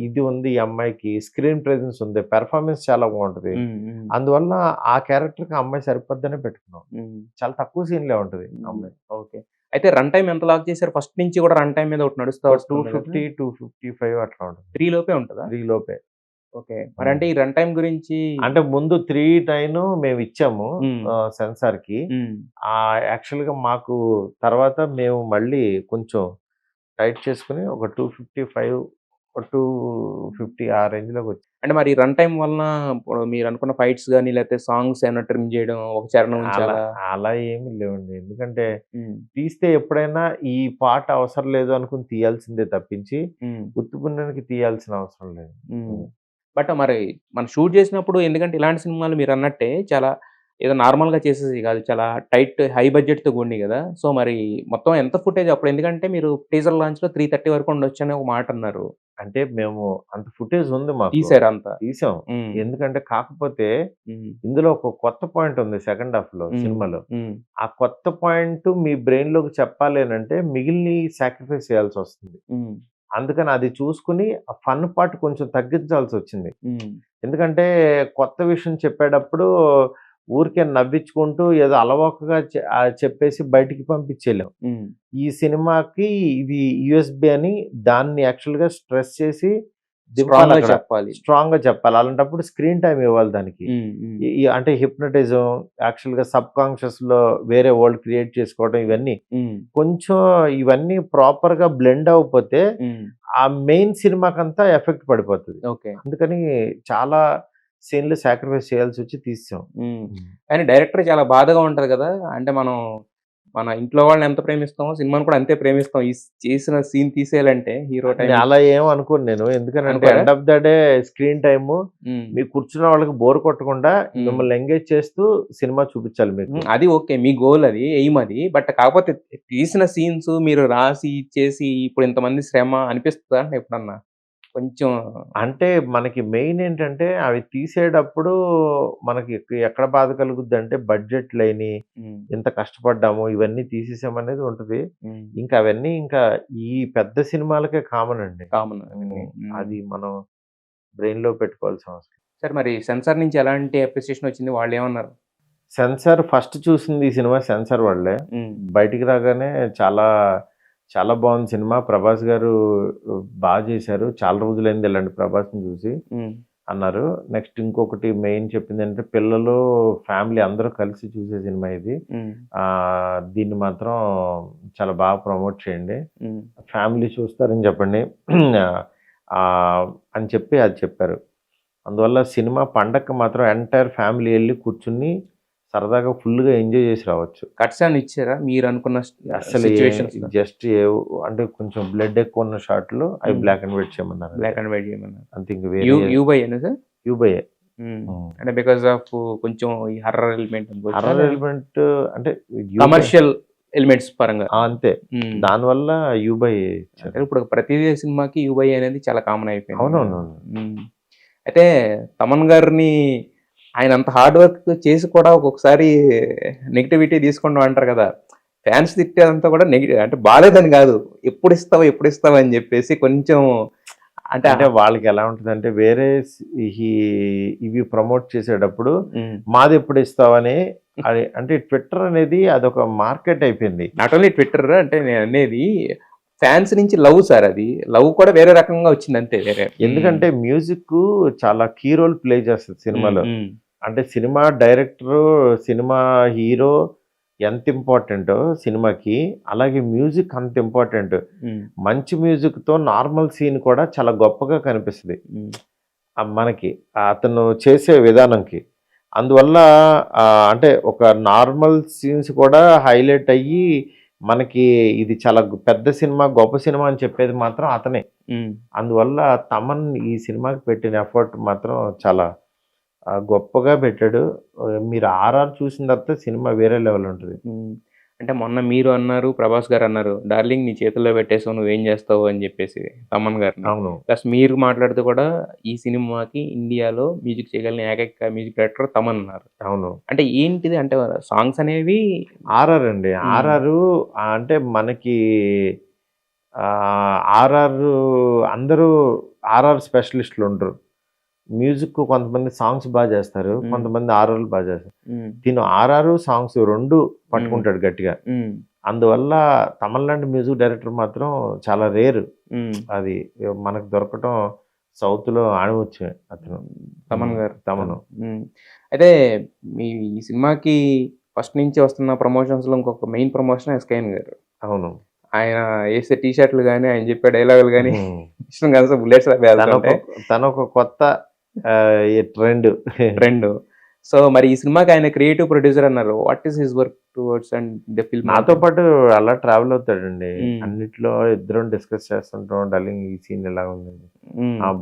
[SPEAKER 2] ఇది ఉంది ఈ అమ్మాయికి. స్క్రీన్ ప్రెజెన్స్ ఉంది. పెర్ఫార్మన్స్ చాలా బావుంటది.
[SPEAKER 1] హ్మ్. హ్మ్.
[SPEAKER 2] అందువల్ల ఆ క్యారెక్టర్‌కి ఆ అమ్మాయి సరిపోద్దనే పెట్టుకున్నాం.
[SPEAKER 1] హ్మ్.
[SPEAKER 2] చాలా తక్కువ సీన్‌లే ఉంటది ఆ
[SPEAKER 1] హ్మ్.
[SPEAKER 2] అమ్మాయి.
[SPEAKER 1] ఓకే. అయితే రన్ టైమ్ ఎంత లాగ్ చేసారు? ఫస్ట్ నుంచి కూడా రన్ టైమ్ మీద ఒకటి నడుస్తా
[SPEAKER 2] ఒక
[SPEAKER 1] వస్తుంది కదా!
[SPEAKER 2] 250, 255 అట్లా ఉంటుంది.
[SPEAKER 1] 3 లోపే ఉంటదా?
[SPEAKER 2] 3 లోపే.
[SPEAKER 1] ఓకే.
[SPEAKER 2] హ్మ్.
[SPEAKER 1] మరంటే ఈ రన్ టైమ్ గురించి
[SPEAKER 2] అంటే ముందు 3:9 మేమిచ్చాము
[SPEAKER 1] హ్మ్.
[SPEAKER 2] సెన్సార్‌కి.
[SPEAKER 1] హ్మ్.
[SPEAKER 2] యాక్చువల్‌గా మాకు తర్వాత మేము మళ్ళీ కొంచెం టైట్ చేసుకొని ఒక 255, ఒక 250 ఆ రేంజ్‌లోకొచ్చింది.
[SPEAKER 1] అంటే మరి రన్ టైమ్ వలన ఇప్పుడు మీరనుకున్న ఫైట్స్ గాని, లేకపోతే సాంగ్స్ ఏమన్నా ట్రిమ్ చేయడం, ఒక చరణం నుంచి
[SPEAKER 2] అలా
[SPEAKER 1] అలా
[SPEAKER 2] అలా ఏమి లేవండి. ఎందుకంటే
[SPEAKER 1] హ్మ్.
[SPEAKER 2] తీస్తే ఎప్పుడైనా ఈ పాట అవసరం లేదు అనుకుని తీయాల్సిందే తప్పించి,
[SPEAKER 1] హ్మ్.
[SPEAKER 2] ఉత్తి పుణ్యానికి తీయాల్సిన అవసరం లేదు.
[SPEAKER 1] హ్మ్.
[SPEAKER 2] హ్మ్.
[SPEAKER 1] బట్ మరి మనం షూట్ చేసినప్పుడు ఎందుకంటే ఇలాంటి సినిమాలు మీరన్నట్టే చాలా ఏదో నార్మల్‌గా చేసేది కాదు. చాలా టైట్ హై బడ్జెట్‌తో కూడినయి గదా! సో, మరి మొత్తం ఎంత ఫుటేజ్ అప్పుడు ఎందుకంటే మీరు టీజర్ లాంచ్‌లో 3:30 వరకు ఉండొచ్చని ఒక మాటన్నారు.
[SPEAKER 2] అంటే మేము అంత ఫుటేజ్ ఉంది మాకు.
[SPEAKER 1] తీసారంతా.
[SPEAKER 2] తీసాం.
[SPEAKER 1] హ్మ్.
[SPEAKER 2] ఎందుకంటే కాకపోతే
[SPEAKER 1] హ్మ్.
[SPEAKER 2] ఇందులో ఒక కొత్త పాయింట్ ఉంది సెకండ్ హాఫ్‌లో
[SPEAKER 1] హ్మ్.
[SPEAKER 2] సినిమాలో.
[SPEAKER 1] హ్మ్.
[SPEAKER 2] ఆ కొత్త పాయింట్ మీ బ్రెయిన్‌లోకి చెప్పాలి అనంటే మిగిలినయి సాక్రిఫైస్ చేయాల్సొస్తుంది.
[SPEAKER 1] హ్మ్.
[SPEAKER 2] అందుకని అది చూసుకొని ఆ ఫన్ పార్ట్ కొంచెం తగ్గించాల్సొచ్చింది.
[SPEAKER 1] హ్మ్.
[SPEAKER 2] ఎందుకంటే కొత్త విషయం చెప్పేటప్పుడు ఊరికే నవ్వించుకుంటూ ఏదో అలవోకగా చెప్పేసి బయటికి పంపించేయలేం.
[SPEAKER 1] హ్మ్.
[SPEAKER 2] ఈ సినిమాకి ఇది యూఎస్‌బీ అని దాన్ని యాక్చువల్‌గా స్ట్రెస్ చేసి
[SPEAKER 1] స్ట్రాంగ్‌గా
[SPEAKER 2] దింపాలక్కడ.
[SPEAKER 1] చెప్పాలి.
[SPEAKER 2] స్ట్రాంగ్‌గా చెప్పాలి. అలాంటప్పుడు స్క్రీన్ టైమ్ ఇవ్వాలి దానికి.
[SPEAKER 1] హ్మ్. హ్మ్.
[SPEAKER 2] ఈ ఈ అంటే హిప్నోటిజం యాక్చువల్‌గా సబ్‌కాన్షియస్‌లో వేరే వరల్డ్ క్రియేట్ చేసుకోవడం ఇవన్నీ.
[SPEAKER 1] హ్మ్.
[SPEAKER 2] కొంచెం ఇవన్నీ ప్రాపర్‌గా బ్లెండ్ అవ్వకపోతే
[SPEAKER 1] హ్మ్.
[SPEAKER 2] ఆ మెయిన్ సినిమాకంతా ఎఫెక్ట్ పడిపోతది.
[SPEAKER 1] ఓకే.
[SPEAKER 2] అందుకని చాలా సీన్‌లు సాక్రిఫైస్ చేయాల్సొచ్చి తీసేసాం.
[SPEAKER 1] హ్మ్.
[SPEAKER 2] హ్మ్.
[SPEAKER 1] కానీ డైరెక్టర్ చాలా బాధగా ఉంటది గదా! అంటే మనం మన ఇంట్లో వాళ్ళని ఎంత ప్రేమిస్తామో సినిమాని కూడా అంతే ప్రేమిస్తాం. చేసిన సీన్ తీసేయాలంటే హీరో టైమ్
[SPEAKER 2] అలా ఏమి అనుకోను నేను. ఎందుకనంటే
[SPEAKER 1] అనుకోరా?
[SPEAKER 2] End of the day screen time
[SPEAKER 1] hmm.
[SPEAKER 2] మీకు కూర్చున్న వాళ్ళకి బోర్ కొట్టకుండా
[SPEAKER 1] హ్మ్.
[SPEAKER 2] మిమ్మల్ని ఎంగేజ్ చేస్తూ సినిమా చూపించాలి మీకు.
[SPEAKER 1] హ్మ్. అది ఓకే. మీ గోల్ అది. ఎయిమ్ అది. బట్ కాకపోతే తీసిన సీన్స్ మీరు రాసి, చేసి ఇప్పుడు ఇంతమంది శ్రమ అనిపిస్తదా ఎప్పుడన్నా? కొంచెం
[SPEAKER 2] అంటే మనకి మెయిన్ ఏంటంటే అవి తీసేటప్పుడు మనకి ఎక్కడ బాధ కలుగుద్దంటే బడ్జెట్ లేని,
[SPEAKER 1] హ్మ్.
[SPEAKER 2] ఇంత కష్టపడ్డాము ఇవన్నీ తీసేసామనేది ఉంటది.
[SPEAKER 1] హ్మ్.
[SPEAKER 2] ఇంకా అవన్నీ ఇంకా ఈ పెద్ద సినిమాలకే కామన్ అండి.
[SPEAKER 1] కామన్ అవన్నీ.
[SPEAKER 2] హ్మ్.
[SPEAKER 1] హ్మ్.
[SPEAKER 2] అది మనం బ్రెయిన్‌లో పెట్టుకోవాల్సిన అవసరం.
[SPEAKER 1] సరే మరి సెన్సార్ నుంచి ఎలాంటి అప్రిసియేషన్ వచ్చింది? వాళ్ళేమన్నారు?
[SPEAKER 2] సెన్సార్ ఫస్ట్ చూసింది ఈ సినిమా సెన్సార్ వాళ్ళే.
[SPEAKER 1] హ్మ్.
[SPEAKER 2] బయటికి రాగానే చాలా, చాలా బావుంది సినిమా. ప్రభాస్ గారు చేశారు. చాలా రోజులైంది ఇలాంటి ప్రభాస్‌ని చూసి
[SPEAKER 1] హ్మ్.
[SPEAKER 2] అన్నారు. నెక్స్ట్ ఇంకొకటి మెయిన్ చెప్పిందేంటంటే పిల్లలు, ఫ్యామిలీ అందరూ కలిసి చూసే సినిమా ఇది.
[SPEAKER 1] హ్మ్.
[SPEAKER 2] దీన్ని మాత్రం చాలా బాగా ప్రమోట్ చేయండి.
[SPEAKER 1] హ్మ్.
[SPEAKER 2] ఫ్యామిలీ చూస్తారని చెప్పండి. అని చెప్పి అది చెప్పారు. అందువల్ల సినిమా పండగకి మాత్రం ఎంటైర్ ఫ్యామిలీ ఎళ్లి కూర్చొని సరదాగా ఫుల్‌గా ఎంజాయ్ చేసి రావచ్చు.
[SPEAKER 1] కట్స్ ఏమన్నా ఇచ్చారా? మీరనుకున్న
[SPEAKER 2] అస్సలు
[SPEAKER 1] సిట్యుయేషన్స్‌లో?
[SPEAKER 2] జస్ట్ అంటే కొంచెం బ్లడ్ ఎక్కువున్న షాట్‌లు అవి
[SPEAKER 1] హ్మ్.
[SPEAKER 2] బ్లాక్ అండ్ వైట్ చేయమన్నారు అంతే.
[SPEAKER 1] బ్లాక్ అండ్ వైట్ చేయమన్నారు.
[SPEAKER 2] అంతే ఇంక వేరే
[SPEAKER 1] యూ బై ఏనా సార్?
[SPEAKER 2] యూబైయే.
[SPEAKER 1] హ్మ్.
[SPEAKER 2] హ్మ్.
[SPEAKER 1] అంటే బికాస్ ఆఫ్ కొంచెం ఈ హారర్ ఎలిమెంట్ అనుకోవచ్చా?
[SPEAKER 2] హర్రర్ ఎలిమెంట్ అంటే యూబై
[SPEAKER 1] కమర్షియల్ ఎలిమెంట్స్ పరంగా.
[SPEAKER 2] అంతే.
[SPEAKER 1] హ్మ్.
[SPEAKER 2] దానివల్ల యూబై
[SPEAKER 1] అంటే
[SPEAKER 2] ఇచ్చారు.
[SPEAKER 1] ఇప్పుడు ప్రతి సినిమాకి యూఐ అనేది చాలా కామన్ అయిపోయింది గదా!
[SPEAKER 2] అవునవునవును.
[SPEAKER 1] హ్మ్. అయితే తమన్ గారిని ఆయన అంత హార్డ్ వర్క్ చేసి కూడా ఒక్కొక్కసారి నెగటివిటీ తీసుకుంటాం అంటారు కదా! ఫాన్స్ తిట్టేదంతా కూడా అంటే బాలేదని గాదు. ఎప్పుడిస్తావు? ఎప్పుడిస్తావు? అని జెప్పేసి కొంచెం అంటే
[SPEAKER 2] అంటే వాళ్ళకెలా ఉంటదంటే వేరే ఈ ఇవి ప్రమోట్ చేసేటప్పుడు
[SPEAKER 1] హ్మ్.
[SPEAKER 2] మాదెప్పుడు ఇస్తావని అంటే ట్విట్టర్ అనేది అదొక మార్కెట్ అయిపోయింది.
[SPEAKER 1] నాట్ ఓన్లీ ట్విట్టర్ అంటే నేననేది ఫ్యాన్స్ నుంచి లవ్ సార్ అది. లవ్ కూడా వేరే రకంగా వచ్చింది అంతే వేరే.
[SPEAKER 2] ఎందుకంటే మ్యూజిక్ చాలా కీ రోల్ ప్లే చేస్తది సినిమాలో. అంటే సినిమా డైరెక్టరు, సినిమా హీరో ఎంత ఇంపార్టెంటో సినిమాకి, అలాగే మ్యూజిక్ అంత ఇంపార్టెంట్. మంచి మ్యూజిక్‌తో నార్మల్ సీన్ కూడా చాలా గొప్పగా కనిపిస్తది. మనకి అతను చేసే విధానంకి. అందువల్ల అంటే ఒక నార్మల్ సీన్స్ కూడా హైలైట్ అయ్యి, మనకి ఇది చాలా పెద్ద సినిమా, గొప్ప సినిమా అని చెప్పేది మాత్రం అతనే. అందువల్ల తమన్ ఈ సినిమాకి పెట్టిన ఎఫర్ట్ మాత్రం చాలా గొప్పగా పెట్టాడు. మీరు 'ఆర్ఆర్' చూసిన తర్వాత సినిమా వేరే లెవెల్ ఉంటది.
[SPEAKER 1] అంటే మొన్న మీరు అన్నారు, ప్రభాస్ గారు అన్నారు, డార్లింగ్ నీ చేతుల్లో పెట్టేసావు నువ్వేం చేస్తావు అని చెప్పేసి తమన్ గారిని.
[SPEAKER 2] అవును.
[SPEAKER 1] ప్లస్ మీరు మాట్లాడుతూ కూడా ఈ సినిమాకి ఇండియాలో మ్యూజిక్ చేయగలిగిన ఏకైక మ్యూజిక్ డైరెక్టర్ తమన్ అన్నారు.
[SPEAKER 2] అవును.
[SPEAKER 1] అంటే ఏంటిది అంటే సాంగ్స్ అనేవి
[SPEAKER 2] 'ఆర్ఆర్' అండి. 'ఆర్ఆర్' అంటే మనకి 'ఆర్ఆర్' అందరూ 'ఆర్ఆర్' స్పెషలిస్టులు ఉండరు. మ్యూజిక్ కొంతమంది సాంగ్స్ బాగా చేస్తారు, కొంతమంది ఆర్ఆర్లు బాగా చేస్తారు. తిను 'ఆర్ఆర్' సాంగ్స్ 2 పట్టుకుంటాడు గట్టిగా. అందువల్ల తమన్ లాంటి మ్యూజిక్ డైరెక్టర్ మాత్రం చాలా రేర్. అది మనకు దొరకటం సౌత్‌లో ఆణిముత్యమే అతను.
[SPEAKER 1] తమన్ గారు.
[SPEAKER 2] తమను.
[SPEAKER 1] అయితే మీ ఈ సినిమాకి ఫస్ట్ నుంచి వస్తున్న ప్రమోషన్స్‌లో ఇంకొక మెయిన్ ప్రమోషన్ ఎస్కేఎన్ గారు.
[SPEAKER 2] అవును.
[SPEAKER 1] ఆయన ఏసే టీ షర్ట్లు గాని, ఆయన చెప్పే డైలాగులు గాని ఇష్టం కాదు సార్. బుల్లెట్స్ అవి వెళ్తుంటాయి.
[SPEAKER 2] తనొక కొత్త ట్రెండ్.
[SPEAKER 1] సో మరి ఈ సినిమాకి ఆయన క్రియేటివ్ ప్రొడ్యూసర్ అన్నారు. What is his work towards and the film?
[SPEAKER 2] నాతో పాటు అలా ట్రావెల్ అవుతాడండి. అన్నిట్లో ఇద్దరం డిస్కస్ చేస్తుంటాం. డార్లింగ్ ఈ సీన్ ఎలా ఉంది,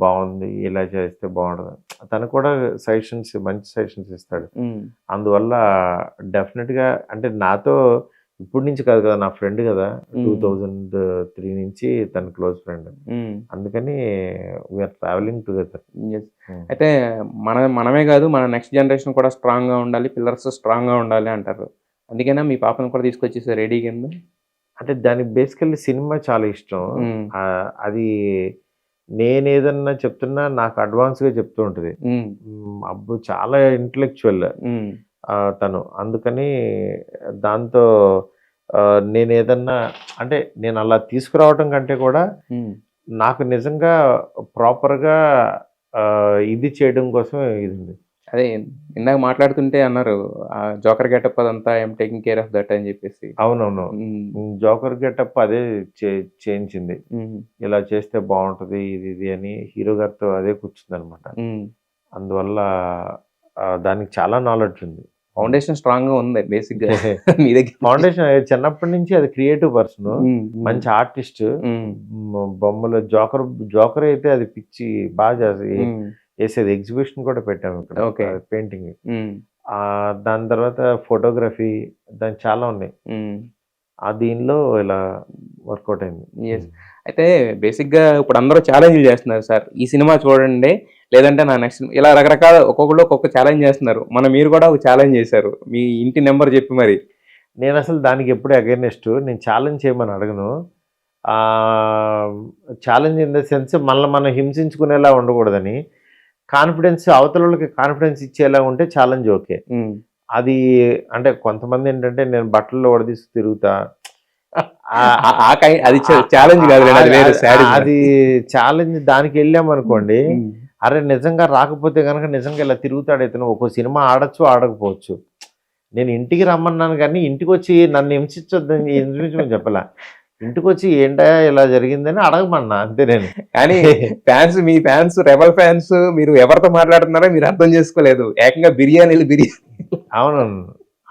[SPEAKER 2] బాగుంది, ఇలా చేస్తే బాగుంటుంది. తను కూడా సజెషన్స్, మంచి సజెషన్స్ ఇస్తాడు. అందువల్ల డెఫినెట్ గా అంటే నాతో ఇప్పుడు నుంచి కాదు కదా, నా ఫ్రెండ్ కదా. 2003 నుంచి తన క్లోజ్ ఫ్రెండ్. అందుకని వీఆర్ ట్రావెలింగ్ టుగెదర్.
[SPEAKER 1] అయితే మనమే కాదు, మన నెక్స్ట్ జనరేషన్ కూడా స్ట్రాంగ్ గా ఉండాలి, పిల్లర్స్ స్ట్రాంగ్ గా ఉండాలి అంటారు. అందుకనే మీ పాపను కూడా తీసుకొచ్చేసారు రెడీ కింద.
[SPEAKER 2] అంటే దానికి బేసికల్లీ సినిమా చాలా ఇష్టం. అది నేను ఏదన్నా చెప్తున్నా నాకు అడ్వాన్స్ గా చెప్తూ ఉంటది. అబ్బు చాలా ఇంటలెక్చువల్ తను. అందుకని దాంతో నేను ఏదన్నా అంటే నేను అలా తీసుకురావటం కంటే కూడా నాకు నిజంగా ప్రాపర్గా ఇది చేయడం కోసం ఇది ఉంది.
[SPEAKER 1] అదే ఇందాక మాట్లాడుతుంటే అన్నారు జోకర్ గెటప్ అదంతా I'm taking care of that అని చెప్పేసి.
[SPEAKER 2] అవునవును. జోకర్ గెటప్ అదే చేయించింది. ఇలా చేస్తే బాగుంటది ఇది అని హీరో గారితో అదే కూర్చుంది అనమాట. అందువల్ల దానికి చాలా నాలెడ్జ్ ఉంది.
[SPEAKER 1] ఫౌండేషన్ స్ట్రాంగ్ గా ఉంది బేసిక్ గా మీ దగ్గర.
[SPEAKER 2] ఫౌండేషన్ చిన్నప్పటి నుంచి అది క్రియేటివ్ పర్సన్, మంచి ఆర్టిస్ట్. బొమ్మలు జోకర్ అయితే అది పిచ్చి బాగా వేసేది. ఎగ్జిబిషన్ కూడా పెట్టాము ఇక్కడ పెయింటింగ్. దాని తర్వాత ఫోటోగ్రఫీ, దాని చాలా ఉన్నాయి. దీనిలో ఇలా వర్కౌట్ అయింది.
[SPEAKER 1] అయితే బేసిక్ గా ఇప్పుడు అందరూ ఛాలెంజ్ చేస్తున్నారు సార్, ఈ సినిమా చూడండి లేదంటే నా నెక్స్ట్, ఇలా రకరకాల ఒక్కొక్కళ్ళు ఒక్కొక్క ఛాలెంజ్ చేస్తున్నారు. మీరు కూడా ఒక ఛాలెంజ్ చేశారు, మీ ఇంటి నెంబర్ చెప్పి. మరి
[SPEAKER 2] నేను అసలు దానికి ఎప్పుడు అగైనెస్ట్. నేను ఛాలెంజ్ చేయమని అడగను. ఛాలెంజ్ ఇన్ ద సెన్స్ మనం హింసించుకునేలా ఉండకూడదని, కాన్ఫిడెన్స్ అవతల వాళ్ళకి కాన్ఫిడెన్స్ ఇచ్చేలా ఉంటే ఛాలెంజ్ ఓకే. అది అంటే కొంతమంది ఏంటంటే నేను బట్టల్లో వడదీసి తిరుగుతా,
[SPEAKER 1] అది ఛాలెంజ్ కాదు,
[SPEAKER 2] అది ఛాలెంజ్. దానికి వెళ్ళామనుకోండి, అరే నిజంగా రాకపోతే కనుక నిజంగా ఇలా తిరుగుతాడు ఇతను. ఒక్కో సినిమా ఆడచ్చు, ఆడకపోవచ్చు. నేను ఇంటికి రమ్మన్నాను కానీ ఇంటికి వచ్చి నన్ను హింసించొద్దని హింసించమని చెప్పలా. ఇంటికి వచ్చి ఏంటా ఇలా జరిగిందని అడగమన్నా అంతే నేను.
[SPEAKER 1] కానీ మీ ఫ్యాన్స్ రెబల్ ఫ్యాన్స్, మీరు ఎవరితో మాట్లాడుతున్నారో మీరు అర్థం చేసుకోలేదు. ఏకంగా బిర్యానీలు.
[SPEAKER 2] అవునవును,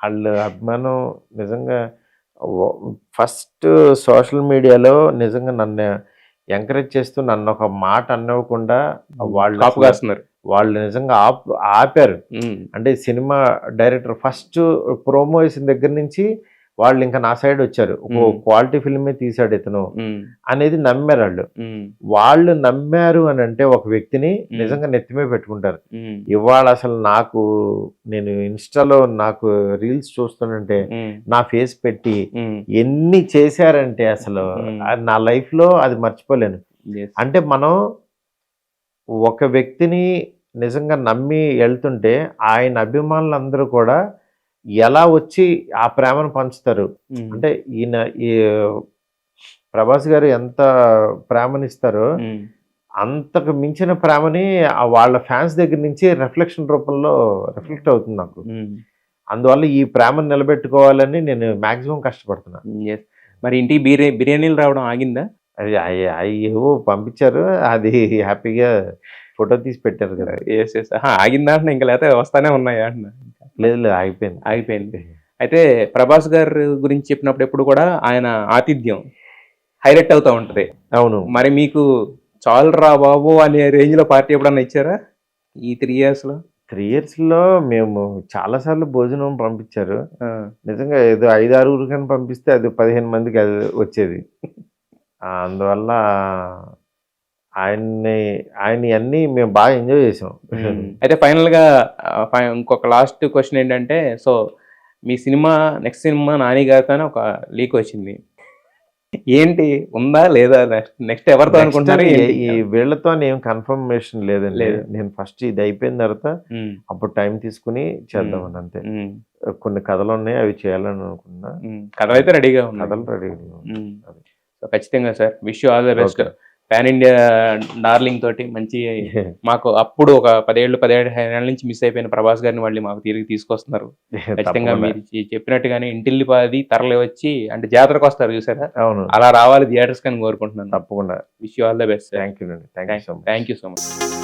[SPEAKER 2] వాళ్ళు అభిమానం నిజంగా. ఫస్ట్ సోషల్ మీడియాలో నిజంగా నన్ను ఎంకరేజ్ చేస్తూ నన్ను ఒక మాట అన్నవ్వకుండా వాళ్ళు నిజంగా ఆపారు. అంటే సినిమా డైరెక్టర్ ఫస్ట్ ప్రోమో వేసిన దగ్గర నుంచి వాళ్ళు ఇంకా నా సైడ్ వచ్చారు. క్వాలిటీ ఫిల్మే తీసాడు ఇతను అనేది నమ్మారు. వాళ్ళు నమ్మారు అని అంటే ఒక వ్యక్తిని నిజంగా నెత్తిమే పెట్టుకుంటారు. ఇవాళ అసలు నేను ఇన్స్టాలో నాకు రీల్స్ చూస్తుంటే నా ఫేస్ పెట్టి ఎన్ని చేశారంటే అసలు నా లైఫ్ లో అది మర్చిపోలేను. అంటే మనం ఒక వ్యక్తిని నిజంగా నమ్మి వెళ్తుంటే ఆయన అభిమానులందరూ కూడా ఎలా వచ్చి ఆ ప్రేమను పంచుతారు. అంటే ప్రభాస్ గారు ఎంత ప్రేమనిస్తారో,
[SPEAKER 1] హ్మ్.
[SPEAKER 2] అంతకు మించిన ప్రేమని వాళ్ళ ఫ్యాన్స్ దగ్గర నుంచి రిఫ్లెక్షన్ రూపంలో రిఫ్లెక్ట్ అవుతుంది నాకు.
[SPEAKER 1] హ్మ్.
[SPEAKER 2] అందువల్ల ఈ ప్రేమను నిలబెట్టుకోవాలని నేను మాక్సిమం కష్టపడుతున్నా.
[SPEAKER 1] యెస్. మరి ఇంటికి బిర్యానీలు రావడం ఆగిందా?
[SPEAKER 2] అది అయ్యేవో పంపించారు. అది హ్యాపీగా ఫోటో తీసి పెట్టారు కదా!
[SPEAKER 1] యెస్. యెస్. అహా! ఆగిందా అంటున్నా, ఇంక లేతే వస్తానే ఉన్నాయా అంటున్నా?
[SPEAKER 2] లేదు ఆగిపోయింది.
[SPEAKER 1] ఆగిపోయింది. అయితే 'ప్రభాస్' గారి గురించి చెప్పినప్పుడు ఎప్పుడు కూడా ఆయన ఆతిథ్యం హైలైట్ అవుతా ఉంటది.
[SPEAKER 2] అవును.
[SPEAKER 1] మరి మీకు చాలురా బాబు అనే రేంజ్‌లో పార్టీ ఎప్పుడన్నా ఇచ్చారా? ఈ 3 ఇయర్స్‌లో?
[SPEAKER 2] 3 ఇయర్స్‌లో మేము చాలా సార్లు భోజనం పంపించారు.
[SPEAKER 1] ఆ!
[SPEAKER 2] నిజంగా ఏదో 5, 6 పంపిస్తే అది 15 మందికి అది వచ్చేది. అందువల్ల ఆయనయన్నీ మేము బాగా ఎంజాయ్ చేసాం.
[SPEAKER 1] అయితే ఫైనల్‌గా ఇంకొక లాస్ట్ క్వెషన్ ఏంటంటే, సో, మీ సినిమా నెక్స్ట్ సినిమా 'నాని' గారితోనే ఒక లీక్ వచ్చింది. ఏంటి? ఉందా? లేదా? నెక్స్ట్ ఎవరితో
[SPEAKER 2] నెక్స్ట్
[SPEAKER 1] అనుకుంటున్నారు?
[SPEAKER 2] అని
[SPEAKER 1] ఏంటి?
[SPEAKER 2] ఈ వీళ్ళతోని ఏం కన్ఫర్మేషన్ లేదండి.
[SPEAKER 1] లేదు.
[SPEAKER 2] నేను ఫస్ట్ ఇది అయిపోయిన తర్వాత
[SPEAKER 1] హ్మ్.
[SPEAKER 2] అప్పుడు టైం తీసుకొని చేద్దామని అంతే.
[SPEAKER 1] హ్మ్.
[SPEAKER 2] కొన్ని కథలున్నాయి అవి చేయాలని అనుకున్నా.
[SPEAKER 1] కథలైతే రెడీగా ఉన్నాయి.
[SPEAKER 2] కథలు రెడీగా
[SPEAKER 1] హ్మ్.
[SPEAKER 2] అది.
[SPEAKER 1] సో, ఖచ్చితంగా sir. Wish you all the best.
[SPEAKER 2] Okay.
[SPEAKER 1] Pan India darling తోటి మంచి మాకు అప్పుడు ఒక 17 ఏళ్ల నుంచి మిస్ అయిపోయిన 'ప్రభాస్' గారిని మళ్ళీ మాకు తిరిగి తీసుకొస్తున్నారు. ఖచ్చితంగా
[SPEAKER 2] తప్పకుండా.
[SPEAKER 1] మీరు చెప్పినట్టుగానే ఇంటిల్లిపాది తరలి వచ్చి అంటే జాతరకొస్తారు చూసారా?
[SPEAKER 2] అవును.
[SPEAKER 1] అలా రావాలి థియేటర్స్‌కని కోరుకుంటున్నాను.
[SPEAKER 2] తప్పకుండా.
[SPEAKER 1] Wish you all the best sir.
[SPEAKER 2] Thank you అండి. Thank you so much.
[SPEAKER 1] Thank you so much.